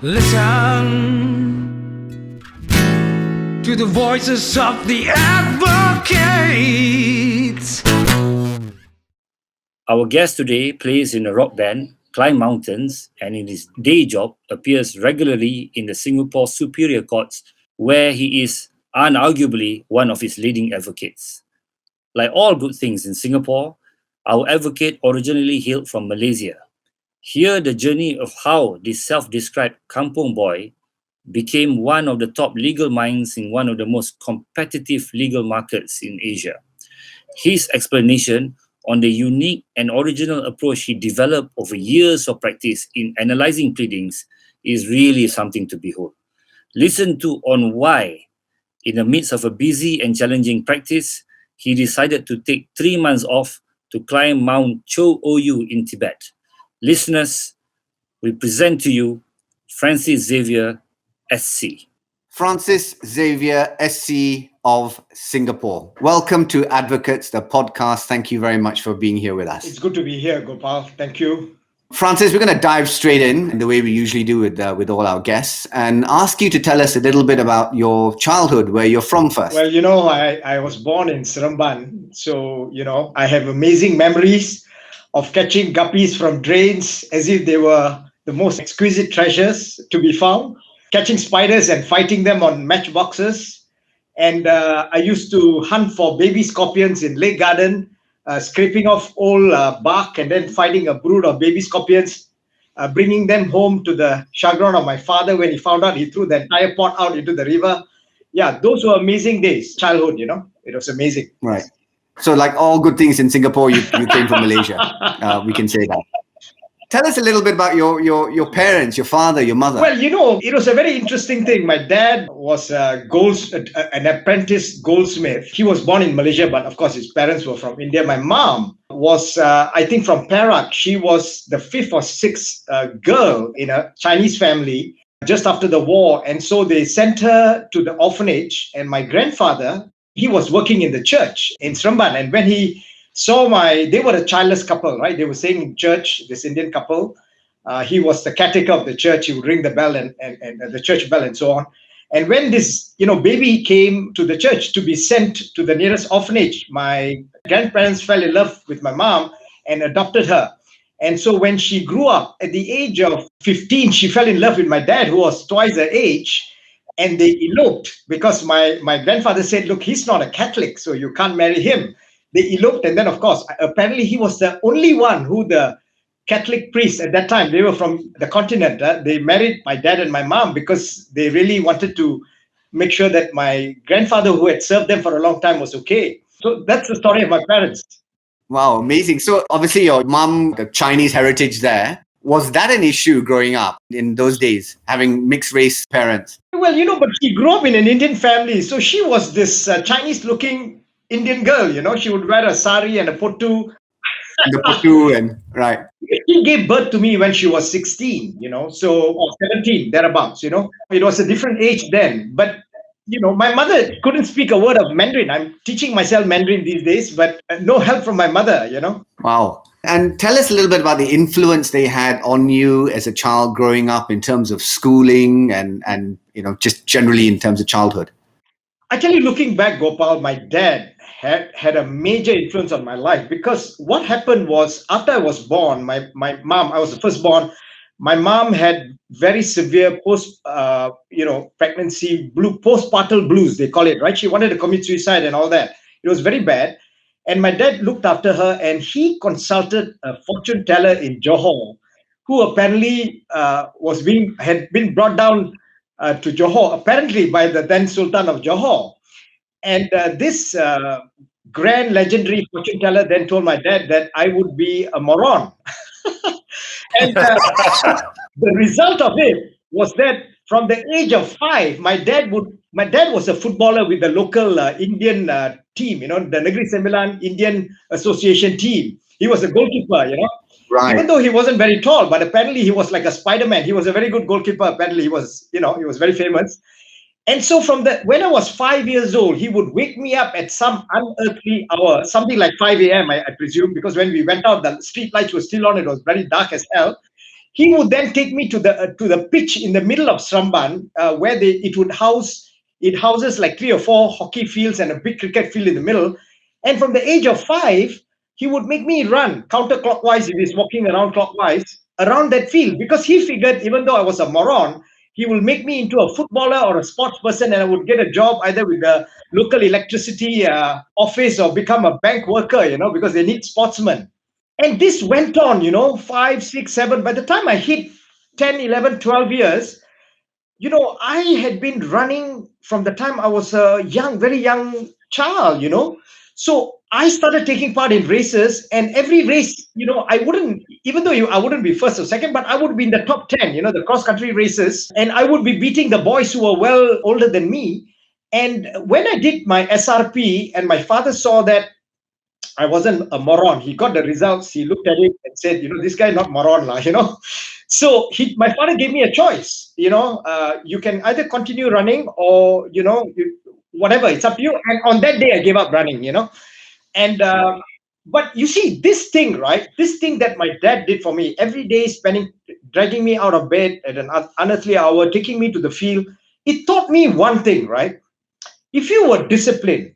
Listen to the voices of the advocates. Our guest today plays in a rock band, climbs mountains, and in his day job appears regularly in the Singapore Superior Courts, where he is unarguably one of its leading advocates. Like all good things in Singapore, our advocate originally hailed from Malaysia. Hear the journey of how this self-described kampung boy became one of the top legal minds in one of the most competitive legal markets in Asia. His explanation on the unique and original approach he developed over years of practice in analyzing pleadings is really something to behold. Listen to on why, in the midst of a busy and challenging practice, he decided to take 3 months off to climb Mount Cho Oyu in Tibet. Listeners, we present to you Francis Xavier SC. Francis Xavier SC of Singapore. Welcome to Advocates, the podcast. Thank you very much for being here with us. It's good to be here, Gopal. Thank you. Francis, we're going to dive straight in the way we usually do with all our guests and ask you to tell us a little bit about your childhood, where you're from first. Well, I was born in Seremban. So, I have amazing memories of catching guppies from drains as if they were the most exquisite treasures to be found, catching spiders and fighting them on matchboxes. And I used to hunt for baby scorpions in Lake Garden, scraping off old bark and then finding a brood of baby scorpions, bringing them home to the chagrin of my father. When he found out, he threw the entire pot out into the river. Yeah, those were amazing days, childhood, it was amazing. Right. So like all good things in Singapore, you came from Malaysia. We can say that. Tell us a little bit about your parents, your father, your mother. Well, it was a very interesting thing. My dad was an apprentice goldsmith. He was born in Malaysia, but of course his parents were from India. My mom was, I think, from Perak. She was the fifth or sixth girl in a Chinese family just after the war. And so they sent her to the orphanage. And my grandfather, he was working in the church in Seremban. And when he saw they were a childless couple, right? They were staying in church, this Indian couple. He was the caretaker of the church. He would ring the bell and the church bell and so on. And when this, baby came to the church to be sent to the nearest orphanage, my grandparents fell in love with my mom and adopted her. And so when she grew up at the age of 15, she fell in love with my dad, who was twice her age. And they eloped because my grandfather said, look, he's not a Catholic, so you can't marry him. They eloped. And then, of course, apparently he was the only one who the Catholic priests at that time, they were from the continent. They married my dad and my mom because they really wanted to make sure that my grandfather, who had served them for a long time, was okay. So that's the story of my parents. Wow, amazing. So obviously your mom, the Chinese heritage there, was that an issue growing up in those days, having mixed race parents? Well, but she grew up in an Indian family. So she was this Chinese-looking Indian girl, She would wear a sari and a pottu. Right. She gave birth to me when she was 16, or 17, thereabouts, It was a different age then. But, my mother couldn't speak a word of Mandarin. I'm teaching myself Mandarin these days, but no help from my mother, Wow. And tell us a little bit about the influence they had on you as a child growing up in terms of schooling and just generally in terms of childhood. I tell you, looking back, Gopal, my dad had a major influence on my life because what happened was after I was born, my mom, I was the firstborn. My mom had very severe pregnancy postpartum blues, they call it, right? She wanted to commit suicide and all that. It was very bad. And my dad looked after her and he consulted a fortune teller in Johor, who apparently had been brought down to Johor, apparently by the then Sultan of Johor. And this grand legendary fortune teller then told my dad that I would be a moron. And the result of it was that from the age of 5, my dad was a footballer with the local Indian team, the Negeri Sembilan Indian Association team. He was a goalkeeper, Right. Even though he wasn't very tall, but apparently he was like a Spider-Man. He was a very good goalkeeper. Apparently he was very famous. And so when I was 5 years old, he would wake me up at some unearthly hour, something like 5 a.m., I presume, because when we went out, the street lights were still on. It was very dark as hell. he would then take me to the pitch in the middle of Seremban, where it houses like 3 or 4 hockey fields and a big cricket field in the middle. And from the age of 5, he would make me run counterclockwise if he's walking around clockwise around that field, because he figured even though I was a moron, he will make me into a footballer or a sports person, and I would get a job either with the local electricity office or become a bank worker, because they need sportsmen. And this went on, 5, 6, 7. By the time I hit 10, 11, 12 years, I had been running from the time I was a very young child, So I started taking part in races, and every race, I wouldn't, even though I wouldn't be first or second, but I would be in the top 10, the cross-country races, and I would be beating the boys who were well older than me. And when I did my SRP and my father saw that I wasn't a moron, he got the results, he looked at it and said, this guy not moron lah, So my father gave me a choice, you can either continue running or, whatever, it's up to you. And on that day, I gave up running, And, but you see, this thing, right? This thing that my dad did for me, every day dragging me out of bed at an unearthly hour, taking me to the field, it taught me one thing, right? If you were disciplined,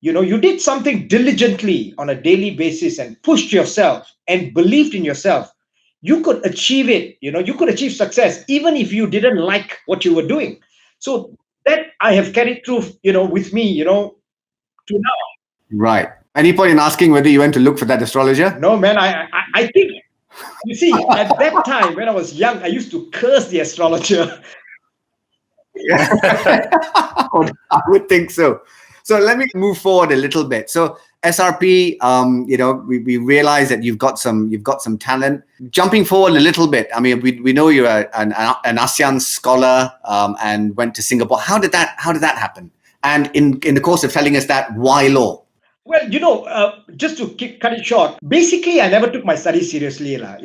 you did something diligently on a daily basis and pushed yourself and believed in yourself, you could achieve it, you could achieve success, even if you didn't like what you were doing. So that I have carried through, with me, to now. Right. Any point in asking whether you went to look for that astrologer? No, man, I think, you see, at that time when I was young, I used to curse the astrologer. I would think so. So let me move forward a little bit. So SRP, we realize that you've got some talent. Jumping forward a little bit, I mean, we know you're an ASEAN scholar and went to Singapore. How did that happen? And in the course of telling us that, why law? Well, just to cut it short, basically, I never took my studies seriously. I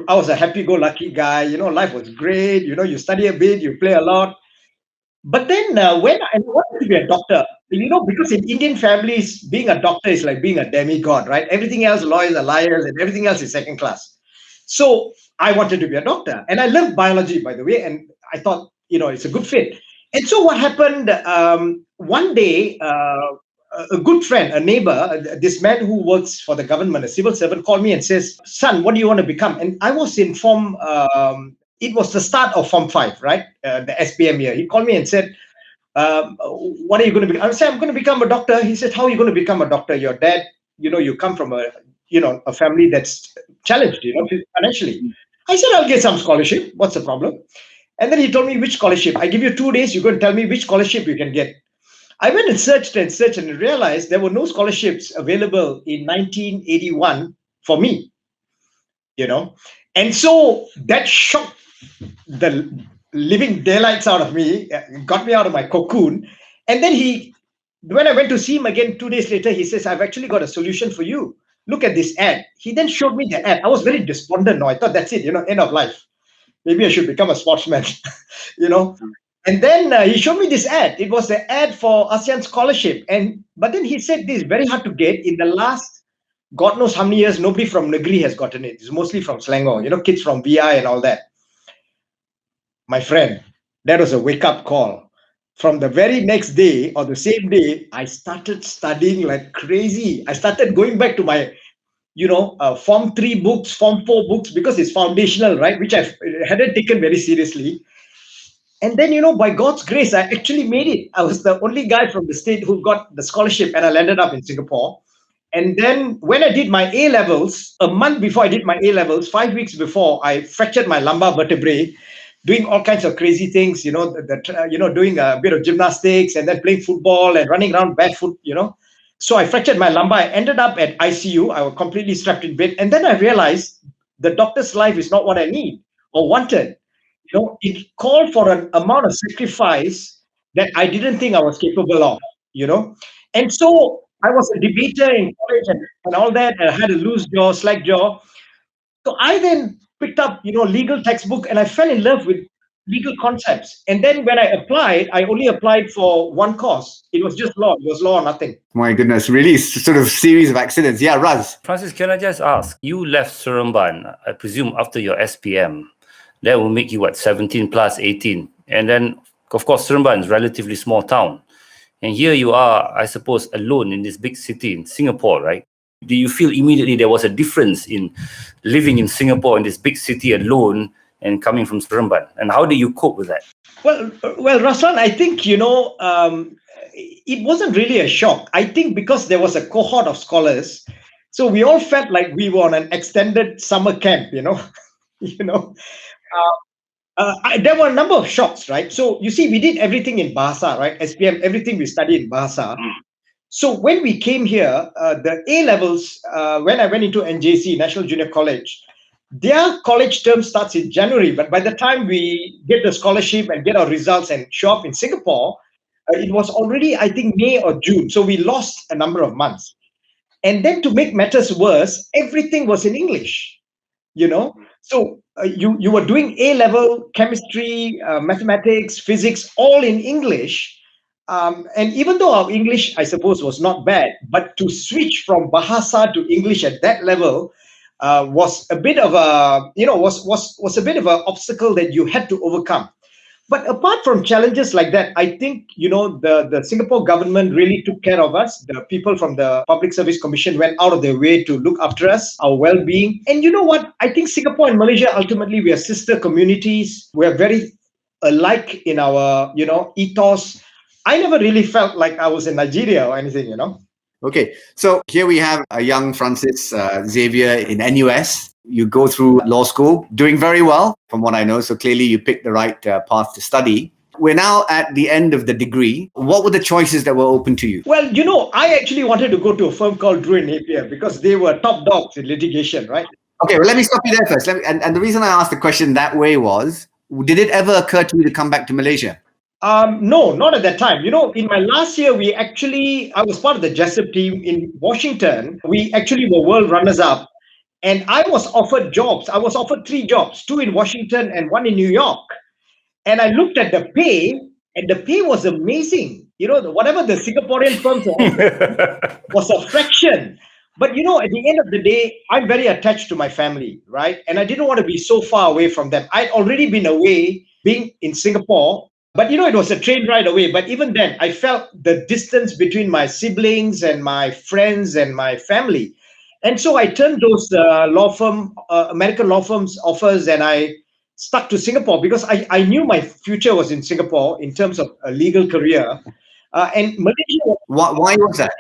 was a happy-go-lucky guy. Life was great. You study a bit, you play a lot. But then when I wanted to be a doctor, because in Indian families, being a doctor is like being a demigod, right? Everything else, lawyers are liars, and everything else is second class. So I wanted to be a doctor. And I loved biology, by the way, and I thought, it's a good fit. And so what happened, one day, a good friend, a neighbor, this man who works for the government, a civil servant, called me and says, son, what do you want to become? And I was in it was the start of Form 5, right? The SPM year. He called me and said, what are you going to become? I said, I'm going to become a doctor. He said, how are you going to become a doctor? Your dad, you come from a family that's challenged, financially. I said, I'll get some scholarship. What's the problem? And then he told me which scholarship. I give you 2 days. You're going to tell me which scholarship you can get. I went and searched and realized there were no scholarships available in 1981 for me, And so that shocked the living daylights out of me, got me out of my cocoon. And then when I went to see him again 2 days later, he says, I've actually got a solution for you. Look at this ad. He then showed me the ad. I was very despondent. No, I thought that's it, end of life. Maybe I should become a sportsman, And then he showed me this ad. It was the ad for ASEAN scholarship. But then he said this is very hard to get. In the last, God knows how many years, nobody from Negri has gotten it. It's mostly from Selangor, kids from VI and all that. My friend, that was a wake-up call. From the very next day or the same day, I started studying like crazy. I started going back to my, Form 3 books, Form 4 books, because it's foundational, right? Which I hadn't taken very seriously. And then, by God's grace, I actually made it. I was the only guy from the state who got the scholarship, and I landed up in Singapore. And then when I did my A-levels, a month before I did my A-levels, 5 weeks before, I fractured my lumbar vertebrae, doing all kinds of crazy things, doing a bit of gymnastics and then playing football and running around barefoot, So I fractured my lumbar. I ended up at ICU. I was completely strapped in bed. And then I realized the doctor's life is not what I need or wanted. It called for an amount of sacrifice that I didn't think I was capable of, And so I was a debater in college and all that, and I had a loose jaw, slack jaw. So I then picked up, legal textbook, and I fell in love with legal concepts. And then when I applied, I only applied for one course. It was just law. It was law or nothing. My goodness, really sort of series of accidents. Yeah, Raz. Francis, can I just ask, you left Seremban, I presume, after your SPM. That will make you, 17 plus 18. And then, of course, Seremban is a relatively small town. And here you are, I suppose, alone in this big city in Singapore, right? Do you feel immediately there was a difference in living in Singapore in this big city alone and coming from Seremban? And how do you cope with that? Well, Raslan, I think, it wasn't really a shock. I think because there was a cohort of scholars, so we all felt like we were on an extended summer camp, there were a number of shocks, right? So you see, we did everything in Bahasa, right? SPM, everything we studied in Bahasa. So when we came here, the A levels, when I went into NJC, National Junior College, their college term starts in January. But by the time we get the scholarship and get our results and show up in Singapore, it was already, I think, May or June. So we lost a number of months. And then to make matters worse, everything was in English, So you were doing A-level chemistry, mathematics, physics, all in English. And even though our English, I suppose, was not bad, but to switch from Bahasa to English at that level was a bit of a, was a bit of an obstacle that you had to overcome. But apart from challenges like that, I think, the Singapore government really took care of us. The people from the Public Service Commission went out of their way to look after us, our well-being. And you know what? I think Singapore and Malaysia, ultimately, we are sister communities. We are very alike in our, ethos. I never really felt like I was in Nigeria or anything, Okay, so here we have a young Francis Xavier in NUS. You go through law school, doing very well, from what I know. So clearly you picked the right path to study. We're now at the end of the degree. What were the choices that were open to you? Well, I actually wanted to go to a firm called Drew and Napier because they were top dogs in litigation, right? Okay, well, let me stop you there first. And the reason I asked the question that way was, did it ever occur to you to come back to Malaysia? No, not at that time. In my last year, I was part of the Jessup team in Washington. We actually were world runners-up. And I was offered jobs. I was offered 3 jobs, 2 in Washington and 1 in New York. And I looked at the pay, and the pay was amazing. Whatever the Singaporean firms offered was a fraction. But, at the end of the day, I'm very attached to my family, right? And I didn't want to be so far away from them. I'd already been away, being in Singapore. But, it was a train ride away. But even then, I felt the distance between my siblings and my friends and my family. And so I turned those American law firms offers, and I stuck to Singapore because I knew my future was in Singapore in terms of a legal career. And Malaysia. Why was that?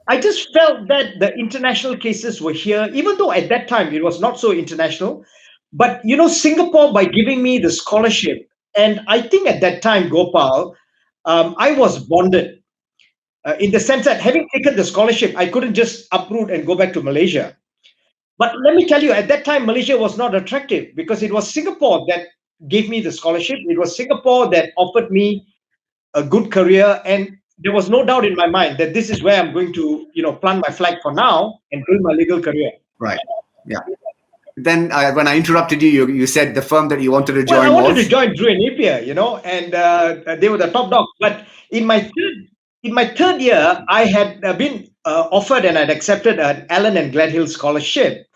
I just felt that the international cases were here, even though at that time it was not so international. But, Singapore, by giving me the scholarship, and I think at that time, Gopal, I was bonded. In the sense that having taken the scholarship, I couldn't just uproot and go back to Malaysia. But let me tell you, at that time, Malaysia was not attractive because it was Singapore that gave me the scholarship. It was Singapore that offered me a good career. And there was no doubt in my mind that this is where I'm going to, plant my flag for now and build my legal career. Right. Yeah. Then when I interrupted you, you said the firm that you wanted to join I wanted to join Drew and Napier, and they were the top dogs. But in my third year, I had been offered and I'd accepted an Allen and Gladhill scholarship.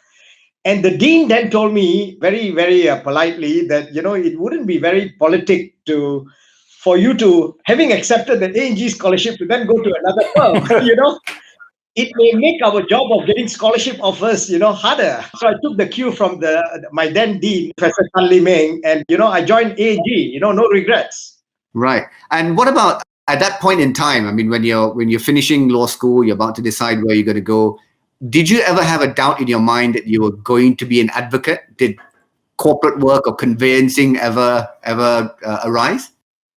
And the dean then told me very, very politely that, it wouldn't be very politic for you to, having accepted the A&G scholarship, to then go to another firm, It may make our job of getting scholarship offers, harder. So I took the cue from my then dean, Professor Tan Lee Meng, and, I joined A&G, no regrets. Right. And what about at that point in time? I mean, when you're finishing law school, you're about to decide where you're going to go. Did you ever have a doubt in your mind that you were going to be an advocate? Did corporate work or conveyancing ever arise?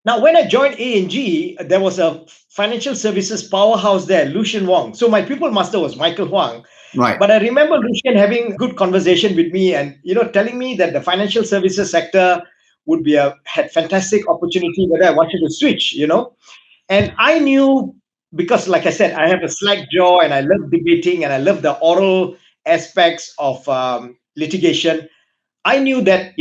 Now, when I joined A&G, there was a financial services powerhouse there, Lucian Wong. So my pupil master was Michael Huang. Right. But I remember Lucian having good conversation with me and, telling me that the financial services sector would be had fantastic opportunity whether I wanted to switch, And I knew, because like I said, I have a slack jaw and I love debating and I love the oral aspects of litigation. I knew that,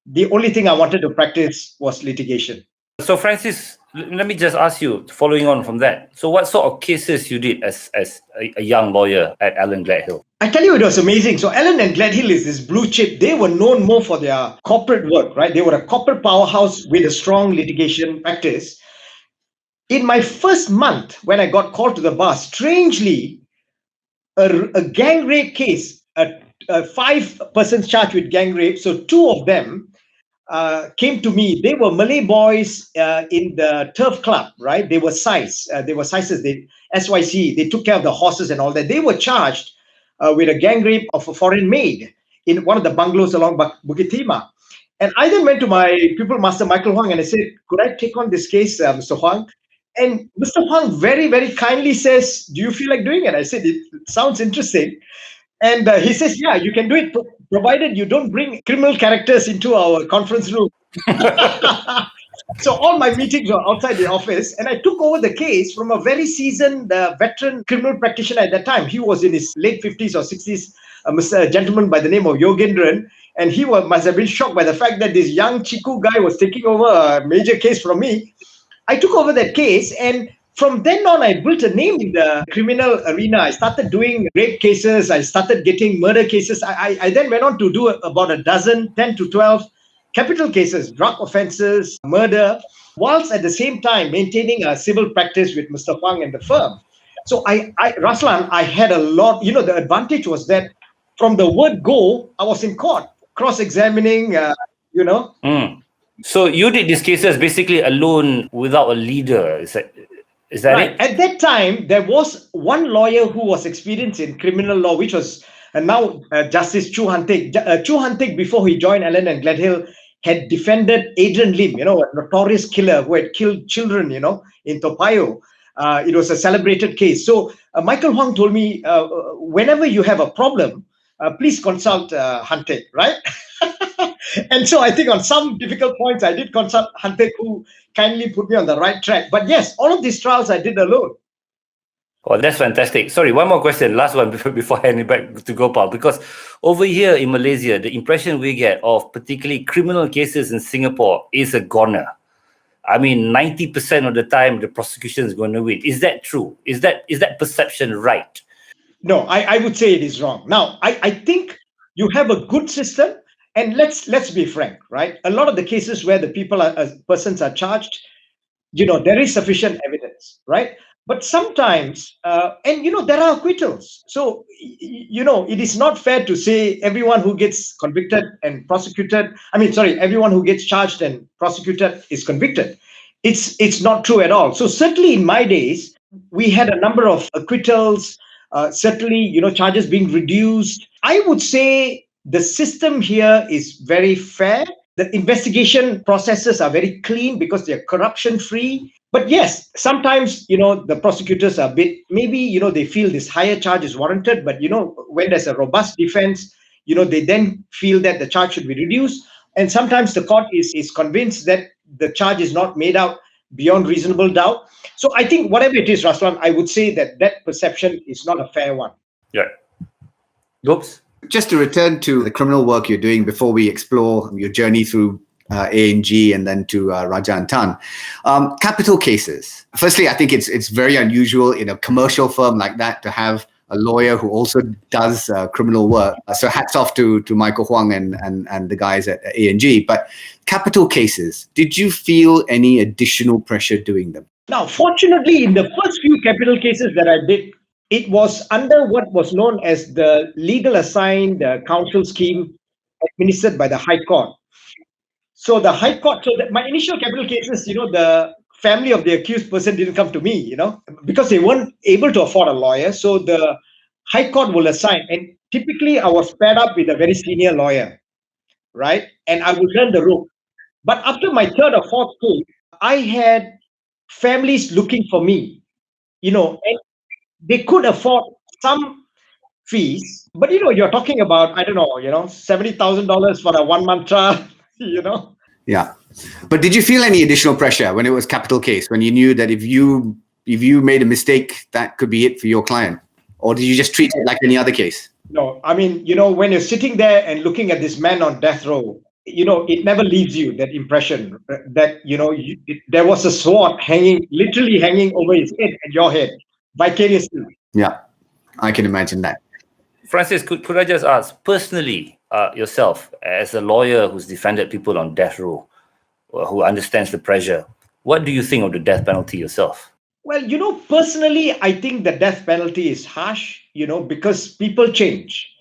the only thing I wanted to practice was litigation. So Francis, let me just ask you, following on from that. So what sort of cases you did as a young lawyer at Allen Gladhill? I tell you, it was amazing. So Allen and Gladhill is this blue chip. They were known more for their corporate work, right? They were a corporate powerhouse with a strong litigation practice. In my first month, when I got called to the bar, strangely, a gang rape case, a 5 persons charged with gang rape. So 2 of them came to me. They were Malay boys in the turf club, right? They were SICE. They were SICEs. SYC. They took care of the horses and all that. They were charged with a gang rape of a foreign maid in one of the bungalows along Bukit Timah. And I then went to my pupil master, Michael Huang, and I said, could I take on this case, Mr. Huang? And Mr. Huang very, very kindly says, do you feel like doing it? I said, it sounds interesting. And he says, yeah, you can do it, provided you don't bring criminal characters into our conference room. So all my meetings were outside the office, and I took over the case from a very seasoned veteran criminal practitioner at that time. He was in his late 50s or 60s, a gentleman by the name of Yogendran, and he must have been shocked by the fact that this young Chiku guy was taking over a major case from me. I took over that case, and from then on, I built a name in the criminal arena. I started doing rape cases. I started getting murder cases. I then went on to do about a dozen, 10 to 12 capital cases, drug offenses, murder, whilst at the same time maintaining a civil practice with Mr. Huang and the firm. So Raslan, I had a lot, the advantage was that from the word go, I was in court, cross-examining, So you did these cases basically alone without a leader. Is that right. it? At that time, there was one lawyer who was experienced in criminal law, which was now Justice Chu Han Teck. Chu Han Teck, before he joined Allen and Gladhill, had defended Adrian Lim, a notorious killer who had killed children, in Toa Payoh. It was a celebrated case. So Michael Huang told me, whenever you have a problem, please consult Han Teck, right? And so I think on some difficult points, I did consult Han Teck, who kindly put me on the right track. But yes, all of these trials I did alone. Oh, that's fantastic. Sorry, one more question. Last one before handing back to Gopal. Because over here in Malaysia, the impression we get of particularly criminal cases in Singapore is a goner. I mean, 90% of the time, the prosecution is going to win. Is that true? Is that perception right? No, I would say it is wrong. Now, I think you have a good system. And let's be frank, right? A lot of the cases where the persons are charged, there is sufficient evidence, right? But sometimes, there are acquittals. So, it is not fair to say everyone who gets convicted and prosecuted, everyone who gets charged and prosecuted is convicted. It's not true at all. So certainly in my days, we had a number of acquittals, certainly, charges being reduced. I would say the system here is very fair. The investigation processes are very clean because they're corruption-free. But yes, sometimes, the prosecutors are a bit, maybe, they feel this higher charge is warranted. But, when there's a robust defense, they then feel that the charge should be reduced. And sometimes the court is convinced that the charge is not made out beyond reasonable doubt. So I think whatever it is, Raslan, I would say that perception is not a fair one. Yeah. Oops. Just to return to the criminal work you're doing before we explore your journey through A&G and then to Raja and Tan. Capital cases. Firstly, I think it's very unusual in a commercial firm like that to have a lawyer who also does criminal work. So hats off to Michael Huang and the guys at A&G. But capital cases, did you feel any additional pressure doing them? Now, fortunately, in the first few capital cases that I did, it was under what was known as the legal assigned counsel scheme administered by the High Court. So the High Court, my initial capital cases, the family of the accused person didn't come to me, because they weren't able to afford a lawyer. So the High Court will assign, and typically I was paired up with a very senior lawyer, right? And I would learn the rope. But after my third or fourth case, I had families looking for me, and they could afford some fees, but you're talking about, $70,000 for a 1 month trial, Yeah. But did you feel any additional pressure when it was capital case, when you knew that if you made a mistake, that could be it for your client? Or did you just treat it like any other case? No, when you're sitting there and looking at this man on death row, it never leaves you, that impression that, there was a sword literally hanging over his head and your head vicariously. Yeah, I can imagine that. Francis, could I just ask, personally, yourself, as a lawyer who's defended people on death row, who understands the pressure, what do you think of the death penalty yourself? Well, personally, I think the death penalty is harsh, because people change.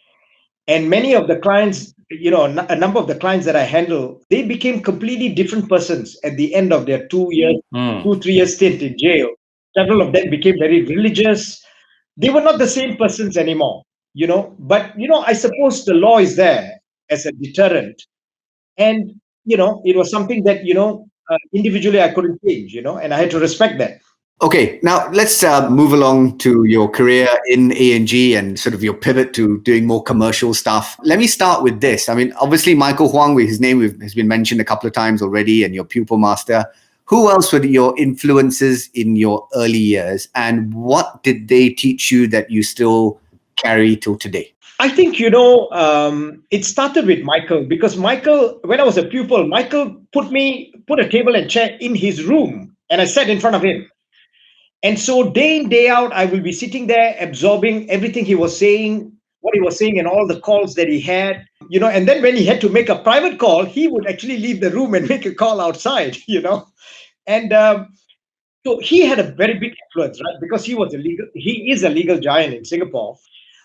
And many of the clients, a number of the clients that I handle, they became completely different persons at the end of their 2-3 year stint in jail. Several of them became very religious. They were not the same persons anymore, But, I suppose the law is there as a deterrent. And, it was something that, individually I couldn't change, and I had to respect that. Okay, now let's move along to your career in A&G and sort of your pivot to doing more commercial stuff. Let me start with this. I mean, obviously, Michael Huang, his name has been mentioned a couple of times already, and your pupil master. Who else were your influences in your early years, and what did they teach you that you still carry till today? I think, it started with Michael, because Michael, when I was a pupil, Michael put a table and chair in his room, and I sat in front of him. And so day in, day out, I will be sitting there absorbing everything he was saying, what he was saying, and all the calls that he had, and then when he had to make a private call, he would actually leave the room and make a call outside, And so he had a very big influence, right? Because he is a legal giant in Singapore.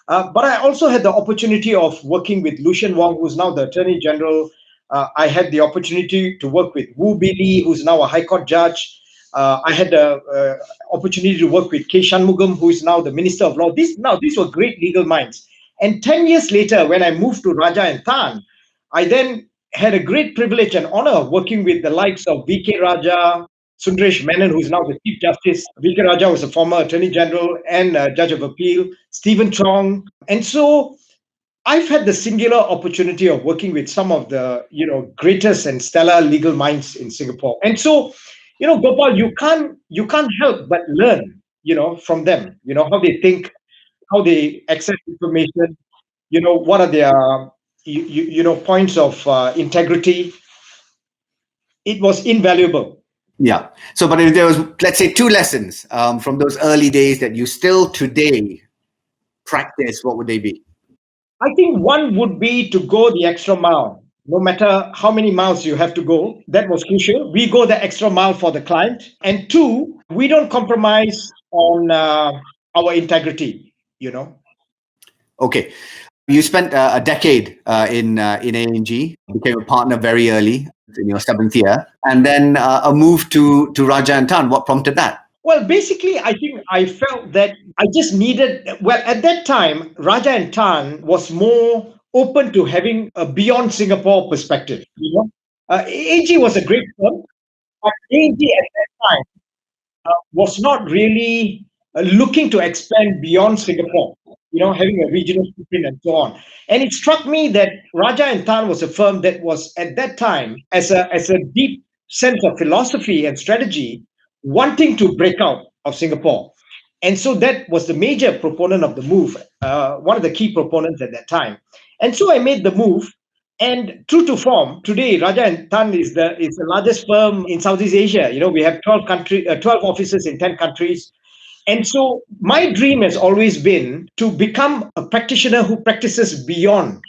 But I also had the opportunity of working with Lucien Wong, who's now the Attorney General. I had the opportunity to work with Wu Billy, who's now a High Court judge. I had the opportunity to work with K. Shanmugam, who is now the Minister of Law. These were great legal minds. And 10 years later, when I moved to Raja and Tan, I then had a great privilege and honor of working with the likes of V.K. Raja, Sundaresh Menon, who's now the Chief Justice. V.K. Raja was a former Attorney General and Judge of Appeal, Stephen Chong. And so I've had the singular opportunity of working with some of the, greatest and stellar legal minds in Singapore. And so, Gopal, you can't help but learn, from them, how they think, how they access information, what are their, points of integrity. It was invaluable. Yeah. So, but if there was, let's say, 2 lessons from those early days that you still today practice, what would they be? I think one would be to go the extra mile. No matter how many miles you have to go, that was crucial. We go the extra mile for the client. And 2, we don't compromise on our integrity, Okay. You spent a decade in A&G, became a partner very early in your 7th year, and then a move to Raja and Tan. What prompted that? Well, basically, I think I felt that I just needed, at that time, Raja and Tan was more open to having a beyond Singapore perspective. A&G was a great firm, but A&G at that time was not really looking to expand beyond Singapore, having a regional footprint and so on. And it struck me that Raja and Tan was a firm that was at that time, as a deep sense of philosophy and strategy, wanting to break out of Singapore. And so that was the major proponent of the move, one of the key proponents at that time. And so I made the move. And true to form, today Raja and Tan is the largest firm in Southeast Asia. We have 12 offices in 10 countries. And so my dream has always been to become a practitioner who practices beyond,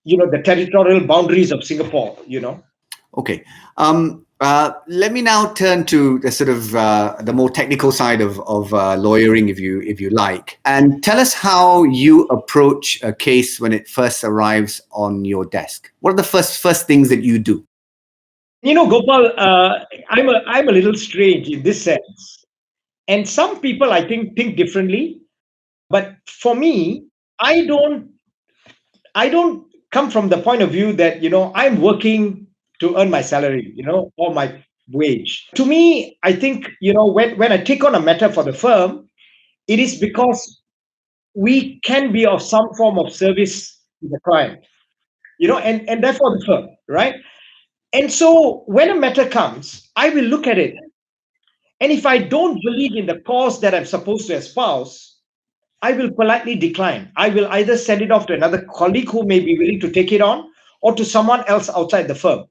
the territorial boundaries of Singapore, Okay. Let me now turn to the sort of the more technical side of lawyering, if you like, and tell us how you approach a case when it first arrives on your desk. What are the first things that you do? Gopal, I'm a little strange in this sense. And some people, I think differently. But for me, I don't come from the point of view that, I'm working to earn my salary, or my wage. To me, I think, when I take on a matter for the firm, it is because we can be of some form of service to the client, and therefore the firm, right? And so when a matter comes, I will look at it. And if I don't believe in the cause that I'm supposed to espouse, I will politely decline. I will either send it off to another colleague who may be willing to take it on, or to someone else outside the firm.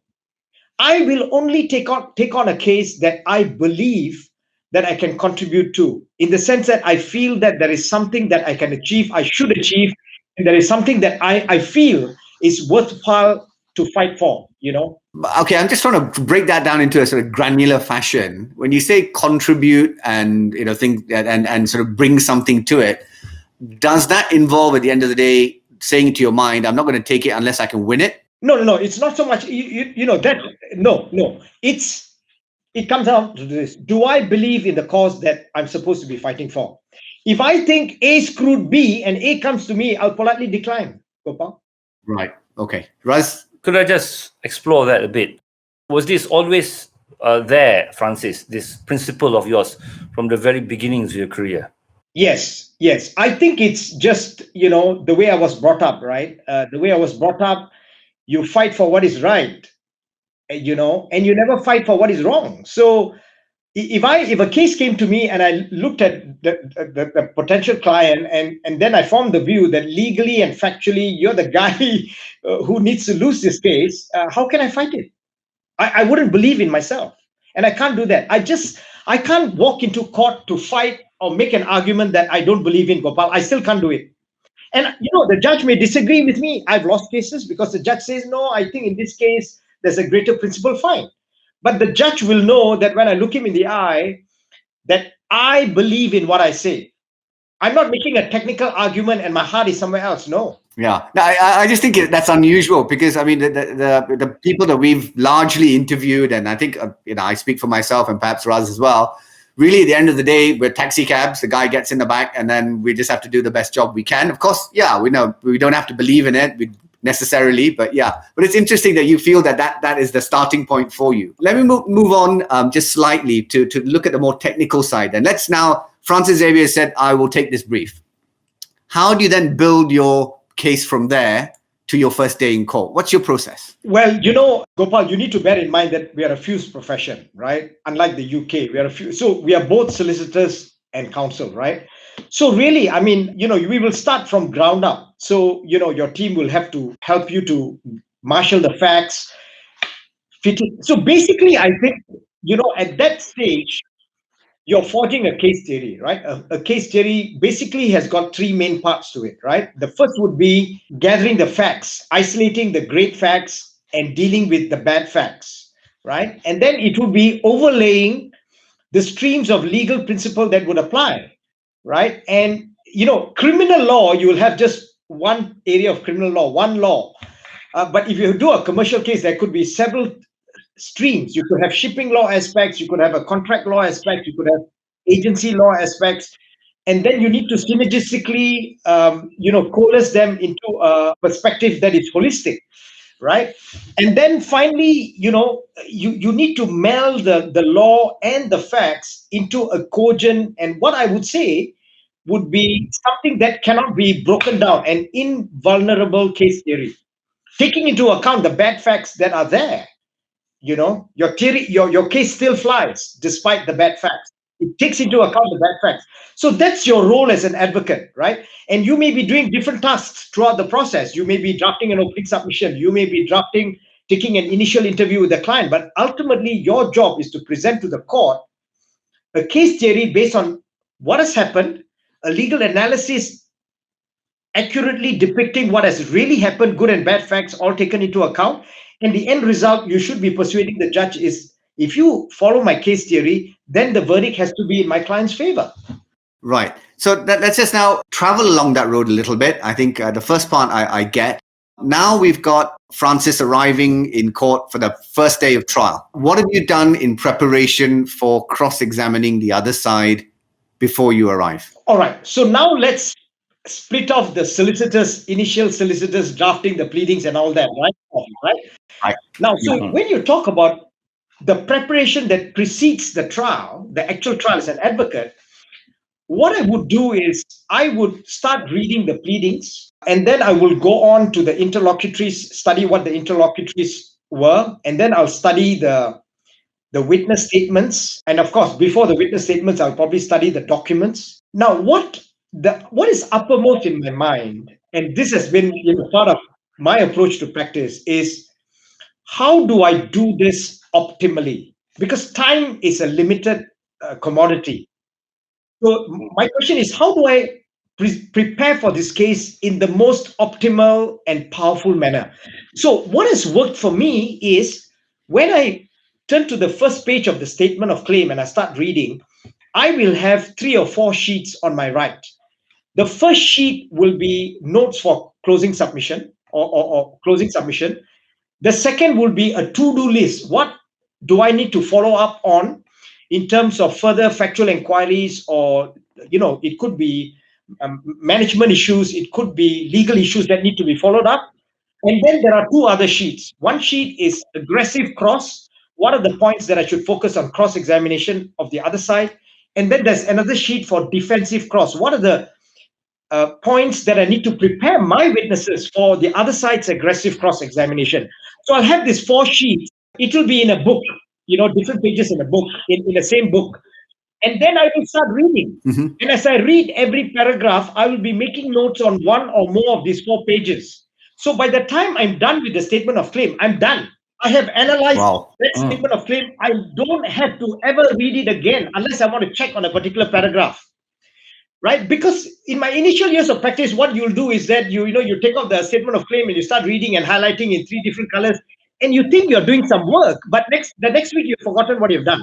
I will only take on a case that I believe that I can contribute to, in the sense that I feel that there is something that I can achieve, I should achieve, and there is something that I feel is worthwhile to fight for, Okay, I'm just trying to break that down into a sort of granular fashion. When you say contribute and think and sort of bring something to it, does that involve at the end of the day saying to your mind, I'm not going to take it unless I can win it? No. It's not so much that. No. It comes down to this: do I believe in the cause that I'm supposed to be fighting for? If I think A screwed B and A comes to me, I'll politely decline. Gopal. Right. Okay. Raz? Could I just explore that a bit? Was this always there, Francis, this principle of yours from the very beginnings of your career? Yes. I think it's just, the way I was brought up, right? The way I was brought up, you fight for what is right, and you never fight for what is wrong. So if a case came to me and I looked at the potential client and then I formed the view that legally and factually you're the guy who needs to lose this case, how can I fight it? I wouldn't believe in myself, and I can't do that. I can't walk into court to fight or make an argument that I don't believe in, Gopal. I still can't do it. And the judge may disagree with me. I've lost cases because the judge says, no, I think in this case there's a greater principle, fine. But the judge will know that when I look him in the eye, that I believe in what I say. I'm not making a technical argument and my heart is somewhere else. No. Yeah. No, I just think that's unusual because, I mean, the people that we've largely interviewed, and I think, I speak for myself and perhaps Raz as well, really at the end of the day, we're taxi cabs. The guy gets in the back and then we just have to do the best job we can. Of course, yeah, we know we don't have to believe in it necessarily, but yeah. But it's interesting that you feel that is the starting point for you. Let me move on just slightly to look at the more technical side. And let's now, Francis Xavier said, I will take this brief. How do you then build your case from there to your first day in court? What's your process? Well, Gopal, you need to bear in mind that we are a fuse profession, right? Unlike the UK, we are a fuse. So we are both solicitors and counsel, right? So really, I mean, we will start from ground up. So, your team will have to help you to marshal the facts. So basically, I think, at that stage, you're forging a case theory, right? A case theory basically has got three main parts to it, right? The first would be gathering the facts, isolating the great facts and dealing with the bad facts, right? And then it would be overlaying the streams of legal principle that would apply, right? And, criminal law, you will have just one area of criminal law, one law. But if you do a commercial case, there could be several streams. You could have shipping law aspects, you could have a contract law aspect, you could have agency law aspects, and then you need to synergistically, coalesce them into a perspective that is holistic, right? And then finally, you need to meld the law and the facts into a cogent, and what I would say would be something that cannot be broken down, an invulnerable case theory, taking into account the bad facts that are there. Your theory, your case still flies despite the bad facts. It takes into account the bad facts. So that's your role as an advocate, right? And you may be doing different tasks throughout the process. You may be drafting an opening submission. You may be taking an initial interview with the client. But ultimately, your job is to present to the court a case theory based on what has happened, a legal analysis accurately depicting what has really happened, good and bad facts all taken into account. And the end result you should be persuading the judge is, if you follow my case theory, then the verdict has to be in my client's favor. Right. So let's just now travel along that road a little bit. I think the first part I get. Now we've got Francis arriving in court for the first day of trial. What have you done in preparation for cross-examining the other side before you arrive? All right. So now let's split off the initial solicitors drafting the pleadings and all that, right? Right. Now, so when you talk about the preparation that precedes the trial, the actual trial as an advocate, what I would do is I would start reading the pleadings, and then I will go on to the interlocutories, study what the interlocutories were, and then I'll study the witness statements. And of course, before the witness statements, I'll probably study the documents. Now, what is uppermost in my mind, and this has been part of my approach to practice is, how do I do this optimally? Because time is a limited commodity. So my question is, how do I prepare for this case in the most optimal and powerful manner? So what has worked for me is, when I turn to the first page of the statement of claim and I start reading, I will have 3 or 4 sheets on my right. The first sheet will be notes for closing submission or closing submission. The second will be a to-do list. What do I need to follow up on in terms of further factual inquiries, or, it could be management issues, it could be legal issues that need to be followed up. And then there are 2 other sheets. One sheet is aggressive cross. What are the points that I should focus on cross-examination of the other side? And then there's another sheet for defensive cross. What are the points that I need to prepare my witnesses for the other side's aggressive cross-examination? So I'll have these 4 sheets. It will be in a book, different pages in a book, in the same book. And then I will start reading. Mhm. And as I read every paragraph, I will be making notes on 1 or more of these 4 pages. So by the time I'm done with the statement of claim, I'm done. I have analyzed Wow. that statement of claim. I don't have to ever read it again unless I want to check on a particular paragraph. Right? Because in my initial years of practice, what you'll do is that you take out the statement of claim and you start reading and highlighting in 3 different colors, and you think you're doing some work, but the next week you've forgotten what you've done.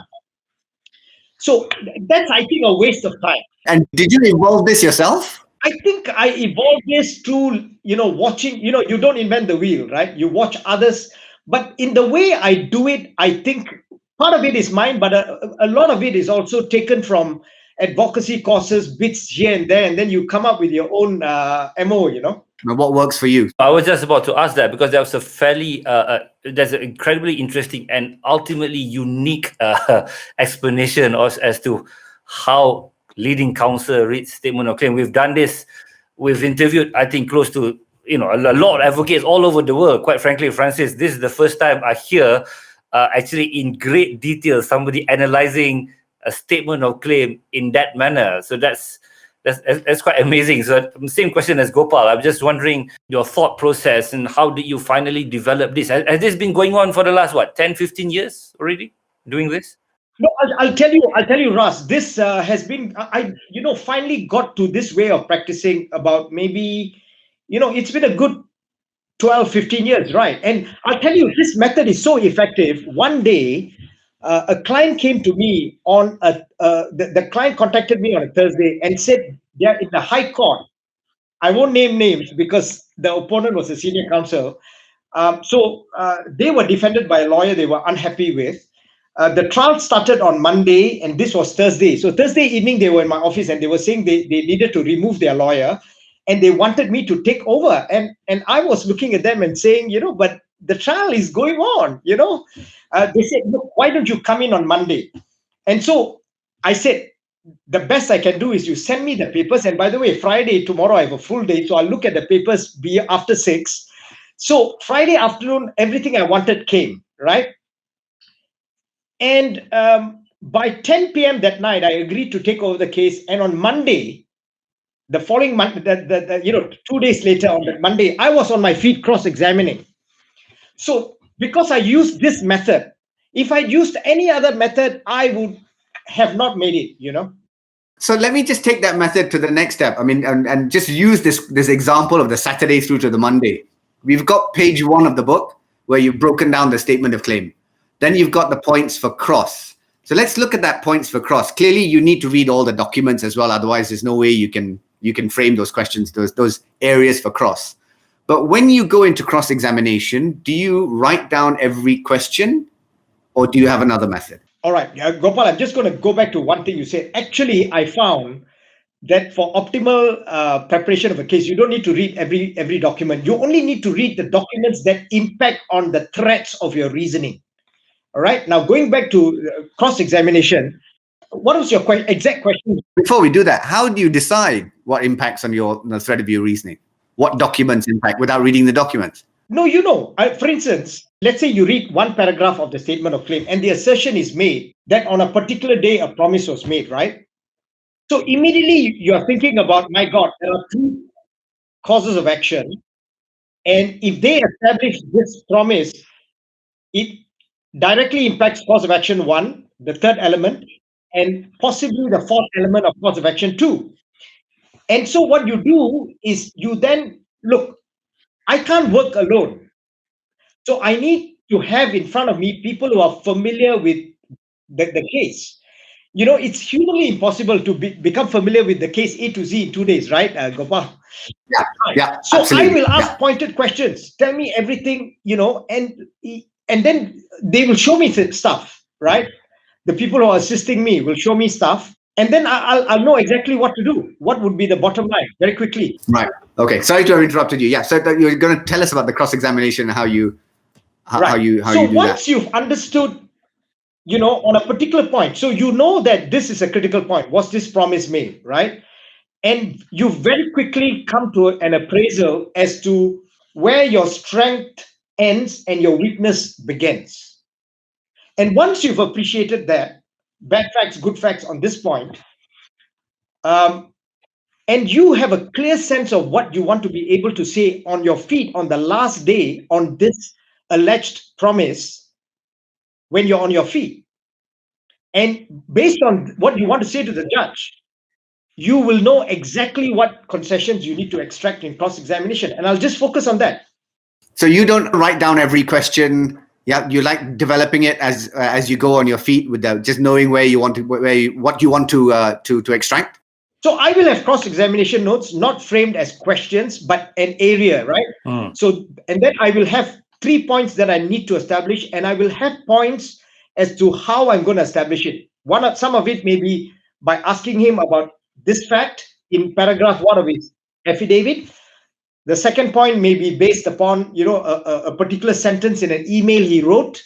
So that's, I think, a waste of time. And did you evolve this yourself? I think I evolved this through, watching, you don't invent the wheel, right? You watch others. But in the way I do it, I think part of it is mine, but a lot of it is also taken from advocacy courses, bits here and there, and then you come up with your own MO, And what works for you? I was just about to ask that, because there was a fairly, there's an incredibly interesting and ultimately unique explanation as to how leading counsel reads statement of claim. We've done this. We've interviewed, I think, close to, a lot of advocates all over the world. Quite frankly, Francis, this is the first time I hear actually in great detail somebody analyzing a statement of claim in that manner. So that's quite amazing. So same question as Gopal. I'm just wondering your thought process and how did you finally develop this? Has this been going on for the last 10, 15 years already, doing this? No, I'll tell you, Ras, this has been, I finally got to this way of practicing about maybe, it's been a good 12, 15 years, right? And I'll tell you, this method is so effective. One day, a client came to me the client contacted me on a Thursday and said they're in the High Court. I won't name names because the opponent was a senior counsel. So they were defended by a lawyer they were unhappy with. The trial started on Monday and this was Thursday. So Thursday evening, they were in my office and they were saying they needed to remove their lawyer and they wanted me to take over. And I was looking at them and saying, but the trial is going on, They said, look, why don't you come in on Monday? And so I said, the best I can do is you send me the papers. And by the way, Friday, tomorrow, I have a full day. So I'll look at the papers after 6. So Friday afternoon, everything I wanted came, right? And by 10 p.m. that night, I agreed to take over the case. And on Monday, the following Monday, 2 days later on that Monday, I was on my feet cross-examining. So because I used this method, if I'd used any other method, I would have not made it, So let me just take that method to the next step. I mean, and just use this example of the Saturday through to the Monday. We've got page 1 of the book where you've broken down the statement of claim. Then you've got the points for cross. So let's look at that points for cross. Clearly, you need to read all the documents as well. Otherwise, there's no way you can frame those questions, those areas for cross. But when you go into cross-examination, do you write down every question or do you have another method? All right, Gopal, I'm just going to go back to one thing you said. Actually, I found that for optimal preparation of a case, you don't need to read every document. You only need to read the documents that impact on the threads of your reasoning. All right. Now, going back to cross-examination, what was your exact question? Before we do that, how do you decide what impacts on the thread of your reasoning? What documents impact without reading the documents? No, for instance, let's say you read one paragraph of the statement of claim and the assertion is made that on a particular day, a promise was made, right? So immediately you are thinking about, my God, there are 2 causes of action. And if they establish this promise, it directly impacts cause of action 1, the third element, and possibly the fourth element of cause of action 2. And so what you do is you then look, I can't work alone. So I need to have in front of me people who are familiar with the case. It's humanly impossible to become familiar with the case A to Z in 2 days, right, Gopal? Yeah, yeah. So absolutely. I will ask pointed questions. Tell me everything, and then they will show me stuff, right? The people who are assisting me will show me stuff, and then I'll know exactly what to do. What would be the bottom line very quickly. Right. Okay. Sorry to have interrupted you. Yeah. So you're going to tell us about the cross-examination and how you do that. Once you've understood, on a particular point, so you know that this is a critical point. Was this promise made, right? And you very quickly come to an appraisal as to where your strength ends and your weakness begins. And once you've appreciated that, bad facts, good facts on this point, and you have a clear sense of what you want to be able to say on your feet on the last day on this alleged promise when you're on your feet, and based on what you want to say to the judge, you will know exactly what concessions you need to extract in cross-examination. And I'll just focus on that. So you don't write down every question. Yeah, you like developing it as you go on your feet without just knowing what you want to extract. So I will have cross-examination notes, not framed as questions, but an area, right? So, and then I will have 3 points that I need to establish, and I will have points as to how I'm going to establish it. Some of it may be by asking him about this fact in paragraph 1 of his affidavit. The second point may be based upon, a particular sentence in an email he wrote.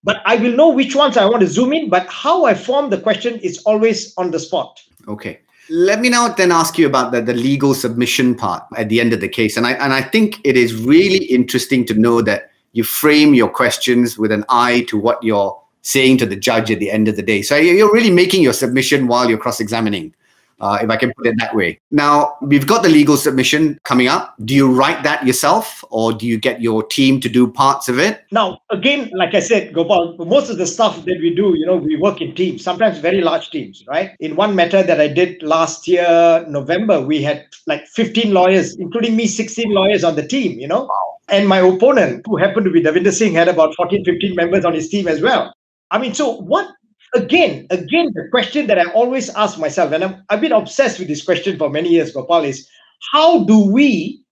But I will know which ones I want to zoom in, but how I form the question is always on the spot. Okay. Let me now then ask you about the legal submission part at the end of the case. And I think it is really interesting to know that you frame your questions with an eye to what you're saying to the judge at the end of the day. So you're really making your submission while you're cross-examining, if I can put it that way. Now, we've got the legal submission coming up. Do you write that yourself, or do you get your team to do parts of it? Now, again, like I said, Gopal, most of the stuff that we do, we work in teams, sometimes very large teams, right? In one matter that I did last year, November, we had like 15 lawyers, including me, 16 lawyers on the team, Wow. And my opponent, who happened to be Davinder Singh, had about 14, 15 members on his team as well. I mean, so what? Again, the question that I always ask myself, and I've been obsessed with this question for many years, Gopal, is how do we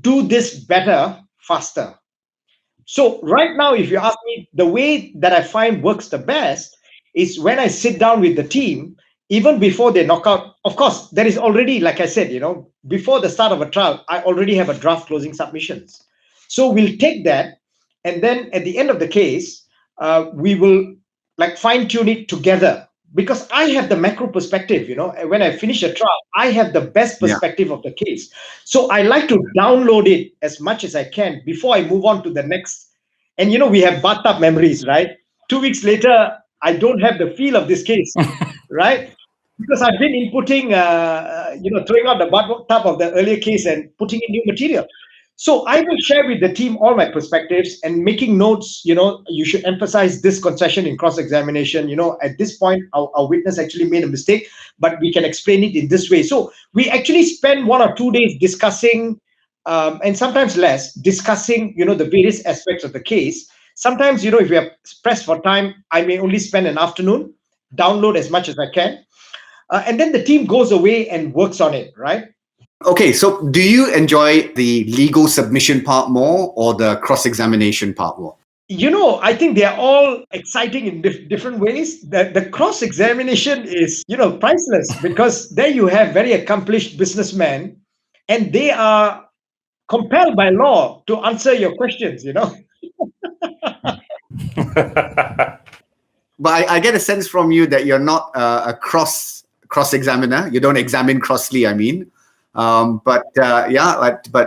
do this better, faster? So right now, if you ask me, the way that I find works the best is when I sit down with the team, even before they knock out. Of course, there is already, like I said, before the start of a trial, I already have a draft closing submissions. So we'll take that, and then at the end of the case, we will fine tune it together, because I have the macro perspective. When I finish a trial, I have the best perspective of the case. So I like to download it as much as I can before I move on to the next. And we have bathtub memories, right? 2 weeks later, I don't have the feel of this case, right? Because I've been inputting, throwing out the bathtub of the earlier case and putting in new material. So I will share with the team all my perspectives and making notes. You should emphasize this concession in cross-examination. At this point, our witness actually made a mistake, but we can explain it in this way. So we actually spend 1 or 2 days discussing, and sometimes less, discussing, the various aspects of the case. Sometimes, if we are pressed for time, I may only spend an afternoon, download as much as I can. And then the team goes away and works on it, right? Okay, so do you enjoy the legal submission part more or the cross-examination part more? I think they are all exciting in different ways. The cross-examination is, priceless, because there you have very accomplished businessmen, and they are compelled by law to answer your questions, But I get a sense from you that you're not a cross-examiner. You don't examine crossly, I mean. But